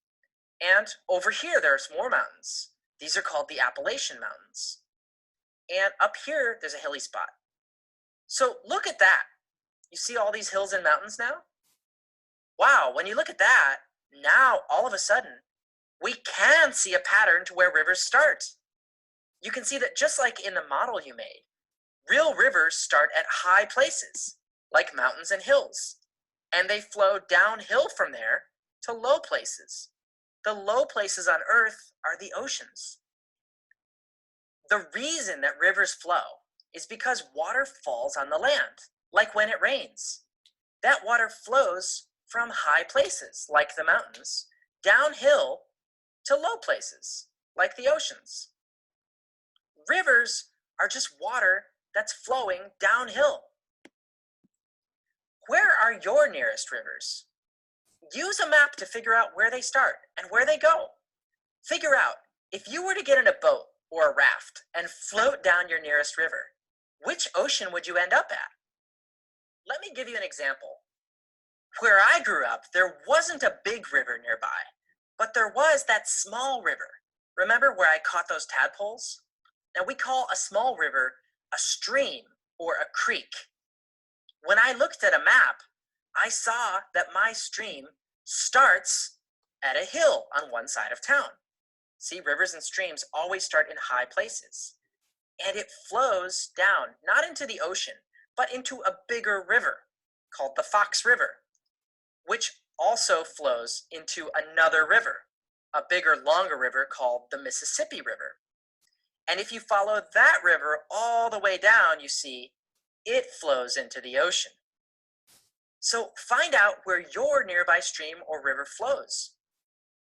And over here, there's more mountains. These are called the Appalachian Mountains. And up here, there's a hilly spot. So look at that. You see all these hills and mountains now? Wow, when you look at that, now all of a sudden, we can see a pattern to where rivers start. You can see that just like in the model you made, real rivers start at high places, like mountains and hills, and they flow downhill from there to low places. The low places on Earth are the oceans. The reason that rivers flow is because water falls on the land, like when it rains. That water flows from high places, like the mountains, downhill to low places, like the oceans. Rivers are just water that's flowing downhill. Where are your nearest rivers? Use a map to figure out where they start and where they go. Figure out, if you were to get in a boat or a raft and float down your nearest river, which ocean would you end up at? Let me give you an example. Where I grew up, there wasn't a big river nearby, but there was that small river. Remember where I caught those tadpoles? Now we call a small river a stream or a creek. When I looked at a map, I saw that my stream starts at a hill on one side of town. See, rivers and streams always start in high places. And it flows down, not into the ocean, but into a bigger river called the Fox River, which also flows into another river, a bigger, longer river called the Mississippi River. And if you follow that river all the way down, you see it flows into the ocean. So find out where your nearby stream or river flows.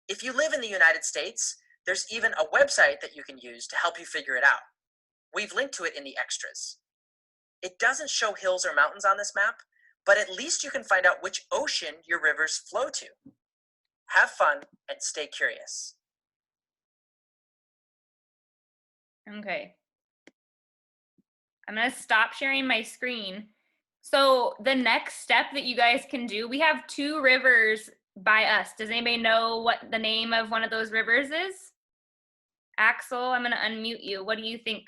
If you live in the United States, there's even a website that you can use to help you figure it out. We've linked to it in the extras. It doesn't show hills or mountains on this map, but at least you can find out which ocean your rivers flow to. Have fun and stay curious. Okay. I'm gonna stop sharing my screen. So the next step that you guys can do, we have 2 rivers by us. Does anybody know what the name of one of those rivers is? Axel, I'm gonna unmute you. What do you think?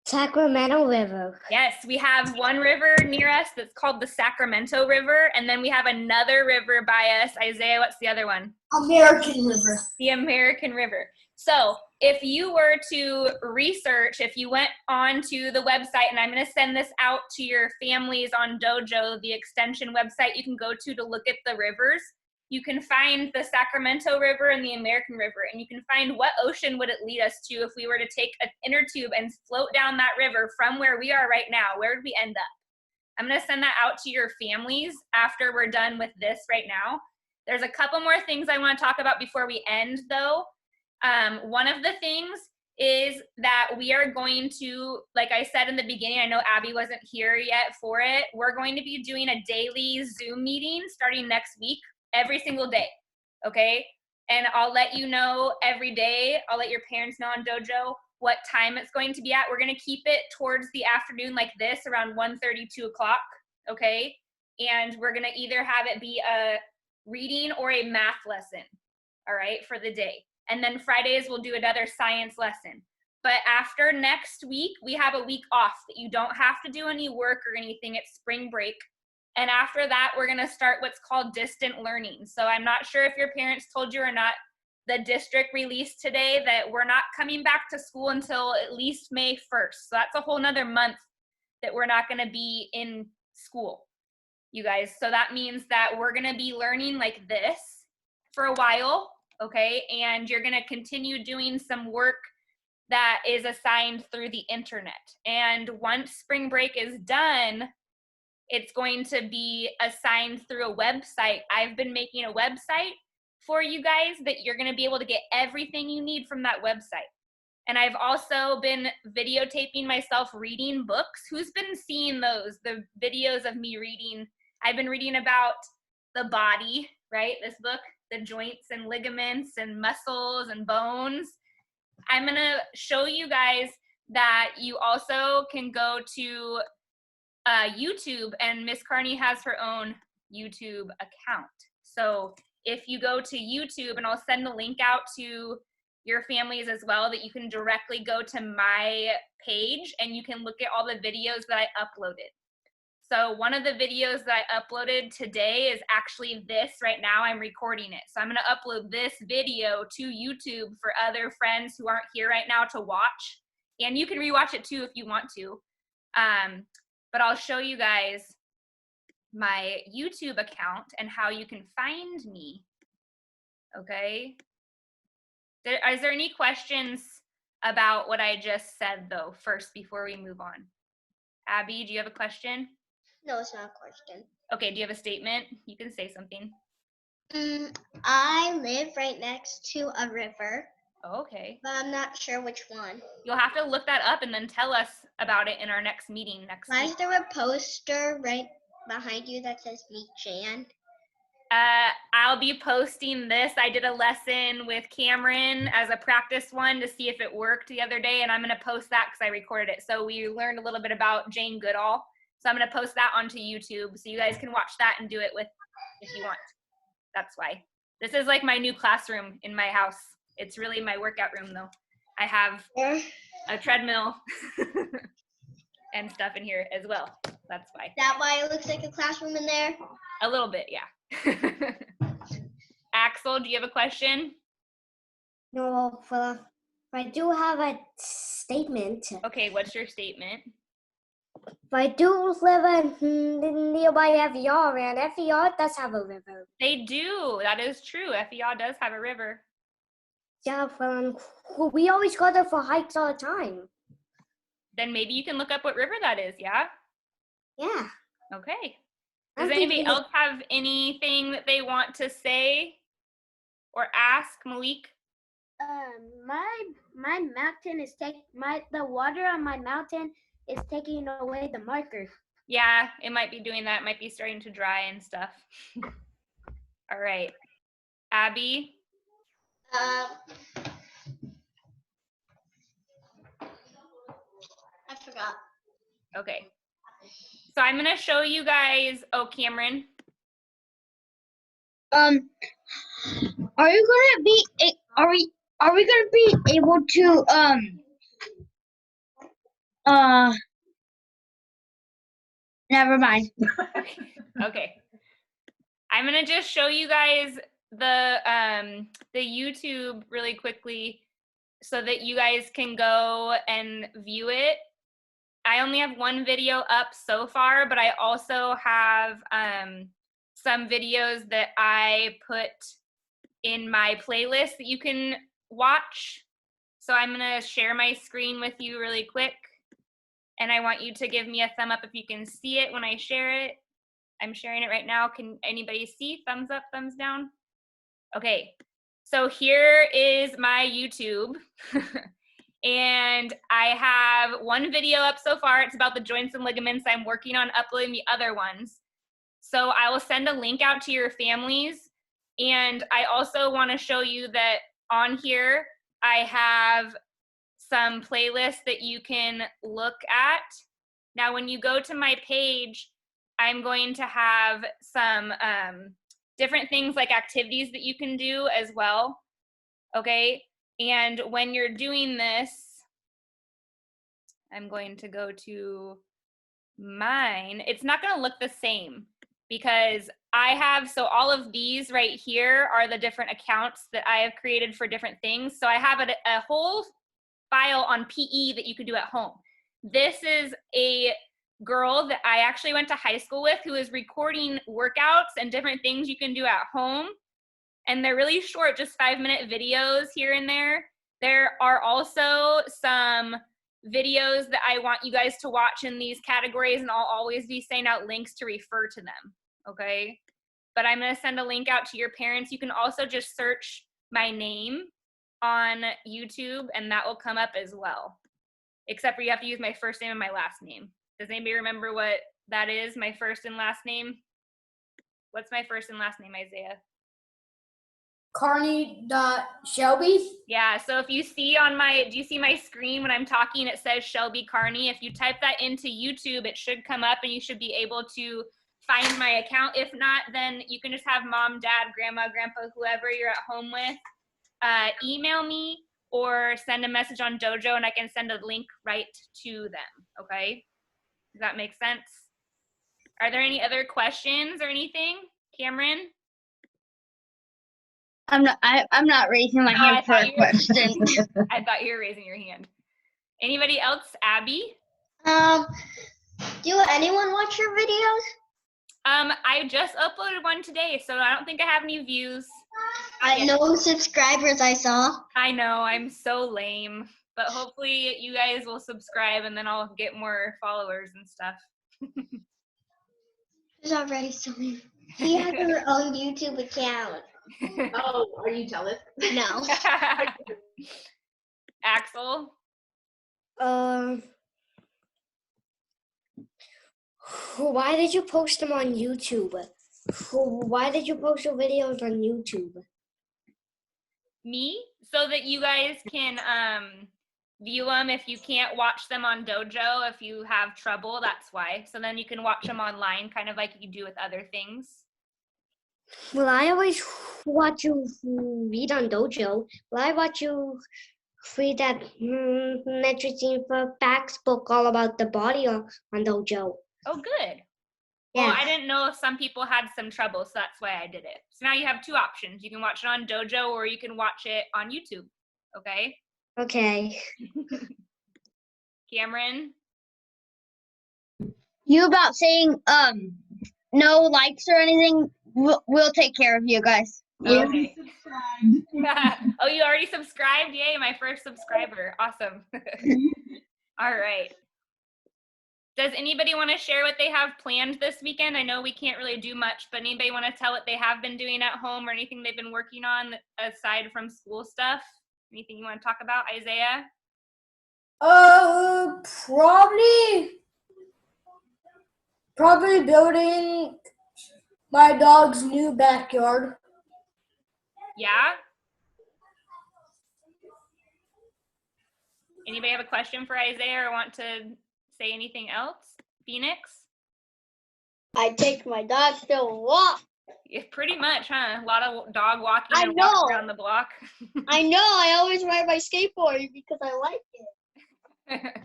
Sacramento River. Yes, we have one river near us that's called the Sacramento River, and then we have another river by us. Isaiah, what's the other one? American River. The American River. So if you were to research, if you went onto the website, and I'm going to send this out to your families on Dojo, the extension website you can go to look at the rivers, you can find the Sacramento River and the American River, and you can find what ocean would it lead us to if we were to take an inner tube and float down that river from where we are right now. Where would we end up? I'm going to send that out to your families after we're done with this right now. There's a couple more things I want to talk about before we end, though. One of the things is that we are going to, like I said in the beginning, I know Abby wasn't here yet for it, we're going to be doing a daily Zoom meeting starting next week, every single day, okay? And I'll let you know every day, I'll let your parents know on Dojo what time it's going to be at. We're going to keep it towards the afternoon like this, around 1:30, 2 o'clock, okay? And we're going to either have it be a reading or a math lesson, all right, for the day. And then Fridays we'll do another science lesson. But after next week, we have a week off that you don't have to do any work or anything. It's spring break. And after that, we're going to start what's called distant learning. So I'm not sure if your parents told you or not, the district released today that we're not coming back to school until at least May 1st. So that's a whole nother month that we're not going to be in school, you guys. So that means that we're going to be learning like this for a while, okay? And you're going to continue doing some work that is assigned through the internet. And once spring break is done, it's going to be assigned through a website. I've been making a website for you guys that you're going to be able to get everything you need from that website. And I've also been videotaping myself reading books. Who's been seeing those, the videos of me reading? I've been reading about the body, right? This book, the joints and ligaments and muscles and bones. I'm going to show you guys that you also can go to YouTube, and Miss Carney has her own YouTube account. So if you go to YouTube, and I'll send the link out to your families as well, that you can directly go to my page and you can look at all the videos that I uploaded. So one of the videos that I uploaded today is actually this right now. I'm recording it. So I'm going to upload this video to YouTube for other friends who aren't here right now to watch. And you can rewatch it too if you want to. But I'll show you guys my YouTube account and how you can find me. Okay. Is there any questions about what I just said though, first, before we move on? Abby, do you have a question? No, it's not a question. Okay, do you have a statement? You can say something. I live right next to a river, Okay. but I'm not sure which one. You'll have to look that up and then tell us about it in our next meeting next Why week. is there a poster right behind you that says Meet Jan? I'll be posting this. I did a lesson with Cameron as a practice one to see if it worked the other day, and I'm going to post that because I recorded it. So we learned a little bit about Jane Goodall. So I'm going to post that onto YouTube so you guys can watch that and do it with if you want. That's why. This is like my new classroom in my house. It's really my workout room though. I have a treadmill and stuff in here as well. That's why. Is that why it looks like a classroom in there? A little bit, yeah. Axel, do you have a question? No, well, I do have a statement. Okay, what's your statement? I do live in nearby FER, and FER does have a river. They do. That is true. FER does have a river. Yeah, well, we always go there for hikes all the time. Then maybe you can look up what river that is, yeah? Yeah. Okay. I'm Does anybody thinking else have anything that they want to say or ask, Malik? My mountain is the water on my mountain is taking away the marker. Yeah, it might be doing that. It might be starting to dry and stuff. All right. Abby? I forgot. Okay. So I'm going to show you guys, oh, Cameron. Are we gonna be able to never mind. Okay. I'm going to just show you guys the YouTube really quickly so that you guys can go and view it. I only have one video up so far, but I also have some videos that I put in my playlist that you can watch. So I'm going to share my screen with you really quick. And I want you to give me a thumb up if you can see it when I share it. I'm sharing it right now. Can anybody see? Thumbs up, thumbs down? Okay. So here is my YouTube. And I have one video up so far. It's about the joints and ligaments. I'm working on uploading the other ones. So I will send a link out to your families. And I also want to show you that on here, I have some playlists that you can look at. Now, when you go to my page, I'm going to have some different things like activities that you can do as well. Okay. And when you're doing this, I'm going to go to mine. It's not going to look the same because I have, so all of these right here are the different accounts that I have created for different things. So I have a whole file on PE that you could do at home. This is a girl that I actually went to high school with who is recording workouts and different things you can do at home. And they're really short, just 5-minute videos here and there. There are also some videos that I want you guys to watch in these categories, and I'll always be sending out links to refer to them, okay? But I'm gonna send a link out to your parents. You can also just search my name on YouTube and that will come up as well. Except for you have to use my first name and my last name. Does anybody remember what that is, my first and last name? What's my first and last name, Isaiah? Carney.Shelby. Yeah, so if you see on my, do you see my screen when I'm talking, it says Shelby Carney. If you type that into YouTube, it should come up and you should be able to find my account. If not, then you can just have mom, dad, grandma, grandpa, whoever you're at home with, email me or send a message on Dojo and I can send a link right to them, okay? Does that make sense? Are there any other questions or anything? Cameron? I'm not raising my hand for a question. I thought you were raising your hand. Anybody else? Abby? Do anyone watch your videos? I just uploaded one today, so I don't think I have any views. No subscribers I saw. I know, I'm so lame. But hopefully you guys will subscribe and then I'll get more followers and stuff. There's already so many. He has her own YouTube account. Oh, are you jealous? No. Axel? Why did you post them on YouTube? Why did you post your videos on YouTube? Me? So that you guys can view them if you can't watch them on Dojo, if you have trouble, that's why. So then you can watch them online, kind of like you do with other things. Well, I always watch you read on Dojo. Well, I watch you read that Metricine for Facts book all about the body on Dojo. Oh, good. Yeah. Well, I didn't know if some people had some trouble, so that's why I did it. So now you have two options. You can watch it on Dojo or you can watch it on YouTube, okay? Okay. Cameron? You about saying no likes or anything? We'll take care of you guys. Okay. Oh, you already subscribed? Yay, my first subscriber. Awesome. All right. Does anybody want to share what they have planned this weekend? I know we can't really do much, but anybody want to tell what they have been doing at home or anything they've been working on aside from school stuff? Anything you want to talk about, Isaiah? Probably building my dog's new backyard. Yeah? Anybody have a question for Isaiah or want to say anything else? Phoenix? I take my dog to walk. Yeah, pretty much, huh? A lot of dog walking I and walking know. around the block. I know. I always ride my skateboard because I like it.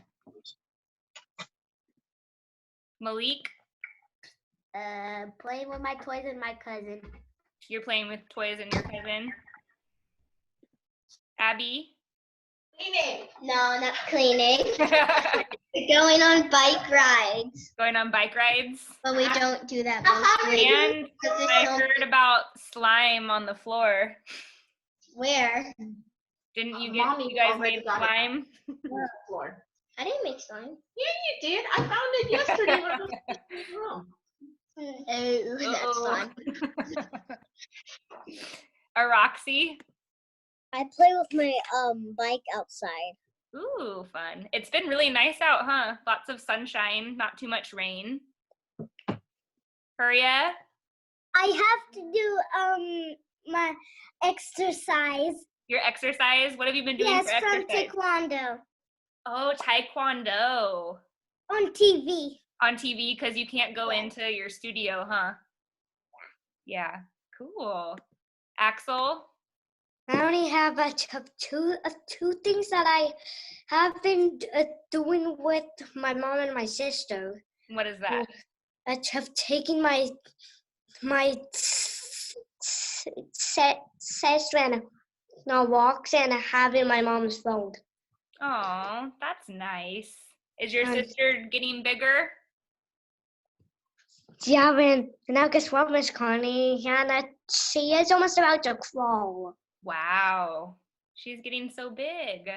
Malik? Playing with my toys and my cousin. You're playing with toys and your cousin? Abby? Cleaning. No, not cleaning. Going on bike rides. Going on bike rides? But we don't do that mostly. And I heard about slime on the floor. Where? Didn't you Mommy you guys already made got it. slime? Floor. I didn't make slime. Yeah, you did. I found it yesterday when I was in the room. Oh, that's fun. Roxy? I play with my bike outside. Ooh, fun. It's been really nice out, huh? Lots of sunshine, not too much rain. Huria? I have to do my exercise. Your exercise? What have you been doing Yes, for from exercise? Taekwondo Oh, Taekwondo. on TV. On TV because you can't go into your studio, huh? Yeah, cool. Axel? I only have two things that I have been doing with my mom and my sister. What is that? I have taken my sister on walks and having my mom's phone. Oh, that's nice. Is your Um, sister getting bigger? Yeah, and now guess what, Miss Connie? And she is almost about to crawl. Wow. She's getting so big.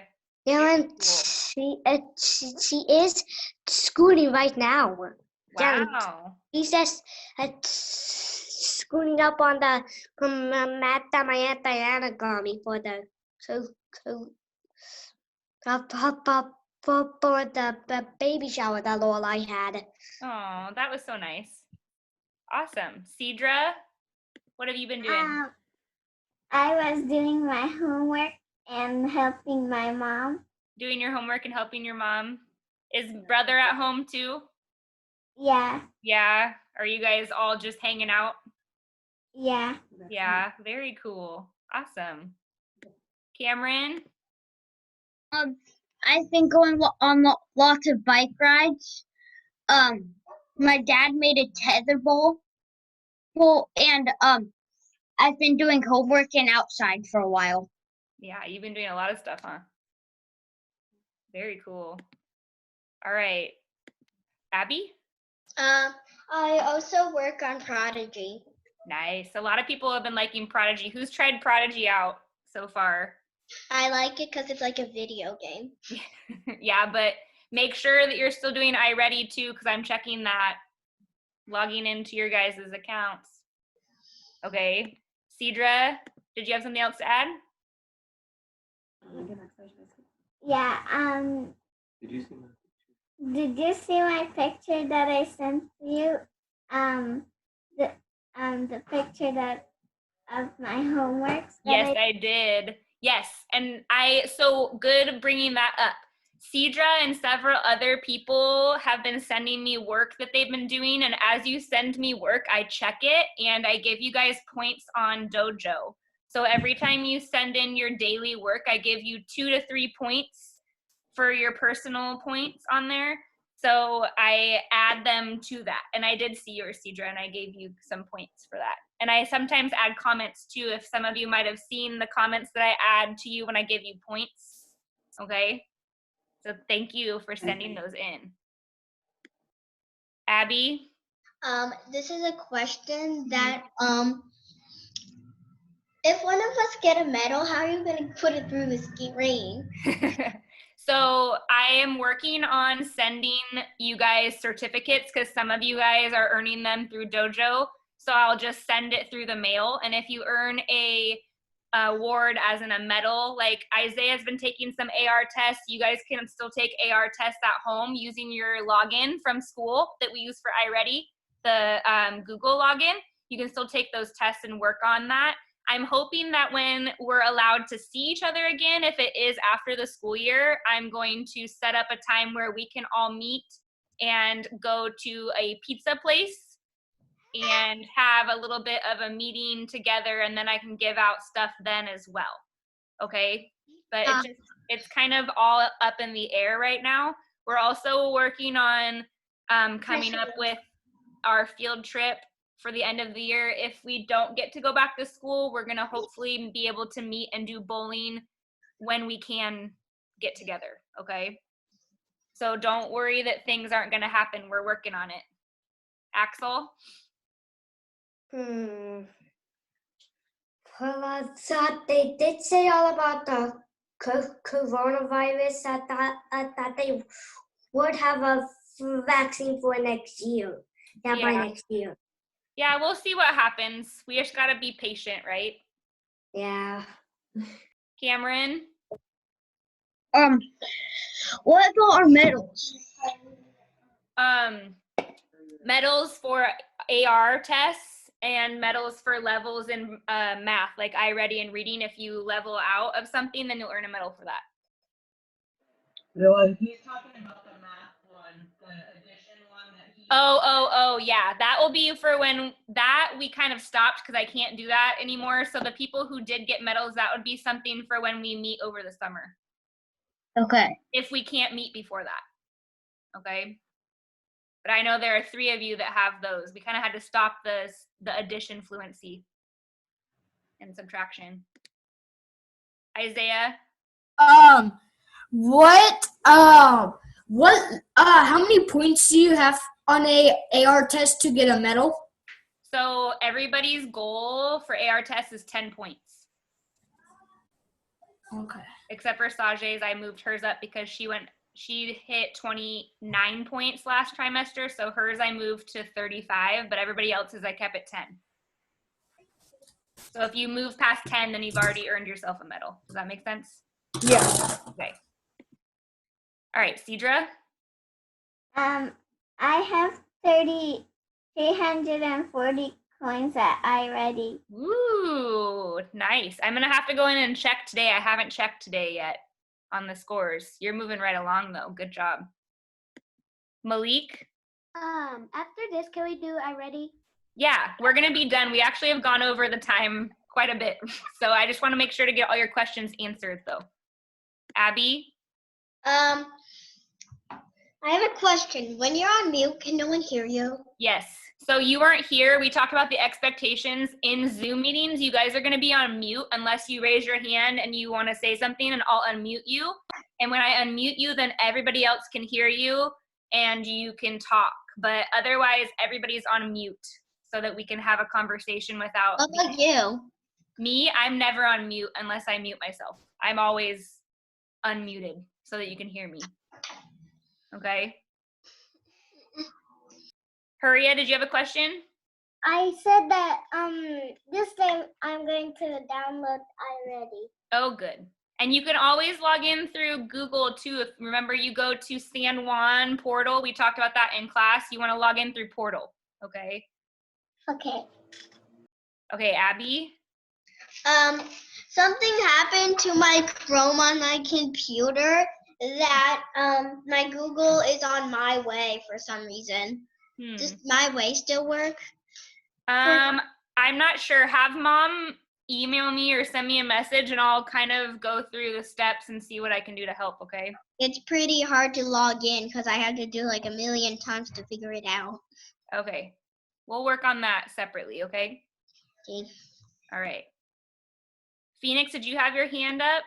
Yeah, Very and cool. she is scooting right now. Yeah, and Wow. she's just scooting up on the mat that my Aunt Diana got me for the for the baby shower that Lorelai had. Oh, that was so nice. Awesome. Cedra, what have you been doing? I was doing my homework and helping my mom. Doing your homework and helping your mom. Is brother at home too? Yeah, Yeah. Are you guys all just hanging out? yeah. Yeah. Very cool. Awesome. Cameron? I've been going on lots of bike rides. My dad made a tether bowl, and I've been doing homework and outside for a while. Yeah, you've been doing a lot of stuff, huh? Very cool. All right. Abby? I also work on Prodigy. Nice. A lot of people have been liking Prodigy. Who's tried Prodigy out so far? I like it because it's like a video game. Yeah, but make sure that you're still doing iReady too, because I'm checking that, logging into your guys' accounts. Okay. Cedra, did you have something else to add? Yeah, Did you see my did you see my picture that I sent you? The picture that of my homeworks. Yes, I did. Yes, and so good bringing that up. Cedra and several other people have been sending me work that they've been doing, and as you send me work, I check it and I give you guys points on Dojo. So every time you send in your daily work, I give you 2 to 3 points for your personal points on there. So I add them to that. And I did see yours, Cedra, and I gave you some points for that. And I sometimes add comments too, if some of you might have seen the comments that I add to you when I give you points. Okay? So thank you for sending those in. Abby? This is a question that if one of us get a medal, how are you going to put it through the screen? So I am working on sending you guys certificates because some of you guys are earning them through Dojo. So I'll just send it through the mail. And if you earn a award as in a medal, like Isaiah's been taking some AR tests, you guys can still take AR tests at home using your login from school that we use for iReady, the Google login. You can still take those tests and work on that. I'm hoping that when we're allowed to see each other again, if it is after the school year, I'm going to set up a time where we can all meet and go to a pizza place and have a little bit of a meeting together, and then I can give out stuff then as well. Okay? But it's kind of all up in the air right now. We're also working on coming up with our field trip for the end of the year. If we don't get to go back to school, we're going to hopefully be able to meet and do bowling when we can get together, okay? So don't worry that things aren't going to happen. We're working on it. Axel? Well, they did say all about the coronavirus that they would have a vaccine for next year. Yeah, by next year. Yeah, we'll see what happens. We just got to be patient, right? Yeah. Cameron? What about our medals? Medals for AR tests and medals for levels in math, like iReady and reading. If you level out of something, then you'll earn a medal for that. No, he's talking about the math one, the addition one that he Oh, yeah. That will be for when that we kind of stopped because I can't do that anymore. So the people who did get medals, that would be something for when we meet over the summer. Okay. If we can't meet before that. Okay. But I know there are 3 of you that have those. We kind of had to stop the addition fluency and subtraction. Isaiah? How many points do you have on a AR test to get a medal? So everybody's goal for AR test is 10 points. Okay. Except for Sajay's, I moved hers up because she hit 29 points last trimester, so hers I moved to 35, but everybody else's I kept at 10. So if you move past 10, then you've already earned yourself a medal. Does that make sense? Yeah. Okay. All right, Cedra? I have 340 coins at iReady. Ooh, nice. I'm gonna have to go in and check today. I haven't checked today yet on the scores. You're moving right along though. Good job. Malik? After this, can we do iReady? Yeah, we're gonna be done. We actually have gone over the time quite a bit. So I just wanna make sure to get all your questions answered though. Abby? I have a question. When you're on mute, can no one hear you? Yes. So you weren't here. We talked about the expectations in Zoom meetings. You guys are going to be on mute unless you raise your hand and you want to say something, and I'll unmute you. And when I unmute you, then everybody else can hear you and you can talk. But otherwise, everybody's on mute so that we can have a conversation without What about you? me. I'm never on mute unless I mute myself. I'm always unmuted so that you can hear me. Okay. Huria, did you have a question? I said that this time I'm going to download iReady. Oh, good. And you can always log in through Google too. If remember, you go to San Juan portal. We talked about that in class. You want to log in through portal. Okay. Okay. Okay, Abby. Something happened to my Chrome on my computer that my Google is on my way for some reason. Does my way still work? I'm not sure. Have mom email me or send me a message and I'll kind of go through the steps and see what I can do to help, okay? It's pretty hard to log in because I had to do like 1,000,000 times to figure it out. Okay. We'll work on that separately, okay? Okay. All right. Phoenix, did you have your hand up?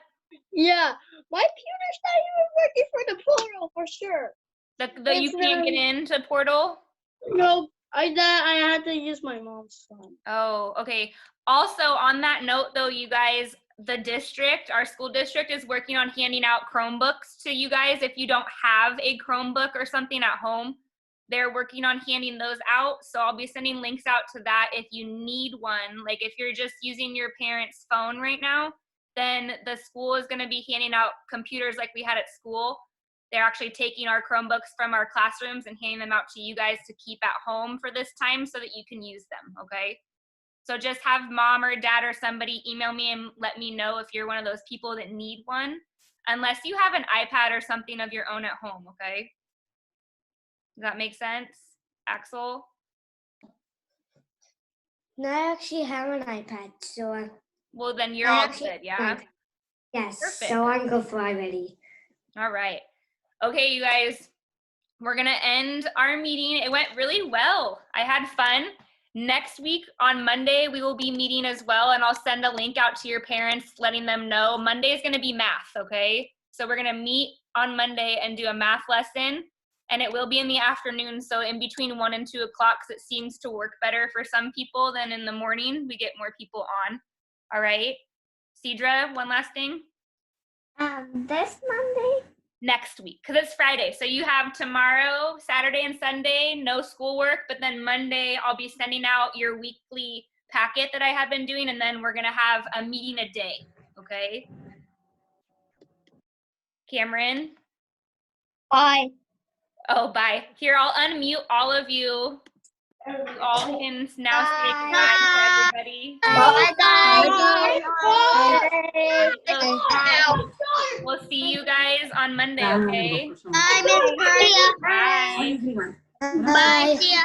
Yeah, my computer's not even working for the portal for sure. You can't get into portal? No, I had to use my mom's phone. Oh, okay. Also, on that note, though, you guys, the district, our school district is working on handing out Chromebooks to you guys. If you don't have a Chromebook or something at home, they're working on handing those out. So I'll be sending links out to that if you need one. Like if you're just using your parents' phone right now, then the school is going to be handing out computers like we had at school. They're actually taking our Chromebooks from our classrooms and handing them out to you guys to keep at home for this time so that you can use them, okay? So just have mom or dad or somebody email me and let me know if you're one of those people that need one, unless you have an iPad or something of your own at home, okay? Does that make sense, Axel? No, I actually have an iPad, so well, then you're all good, yeah? Yes, perfect. so I'm good for iReady. All right. Okay, you guys, we're going to end our meeting. It went really well. I had fun. Next week on Monday, we will be meeting as well, and I'll send a link out to your parents letting them know. Monday is going to be math, okay? So we're going to meet on Monday and do a math lesson, and it will be in the afternoon, so in between 1 and 2 o'clock, because it seems to work better for some people than in the morning. We get more people on. All right? Cedra, one last thing. This Monday? Next week, because it's Friday. So you have tomorrow, Saturday and Sunday, no schoolwork, but then Monday I'll be sending out your weekly packet that I have been doing, and then we're gonna have a meeting a day, okay? Cameron? Bye. Oh, bye. Here, I'll unmute all of you. You all can now say goodbye to everybody. We'll see you guys on Monday, okay? Bye, Miss Maria. Bye. Bye. See ya.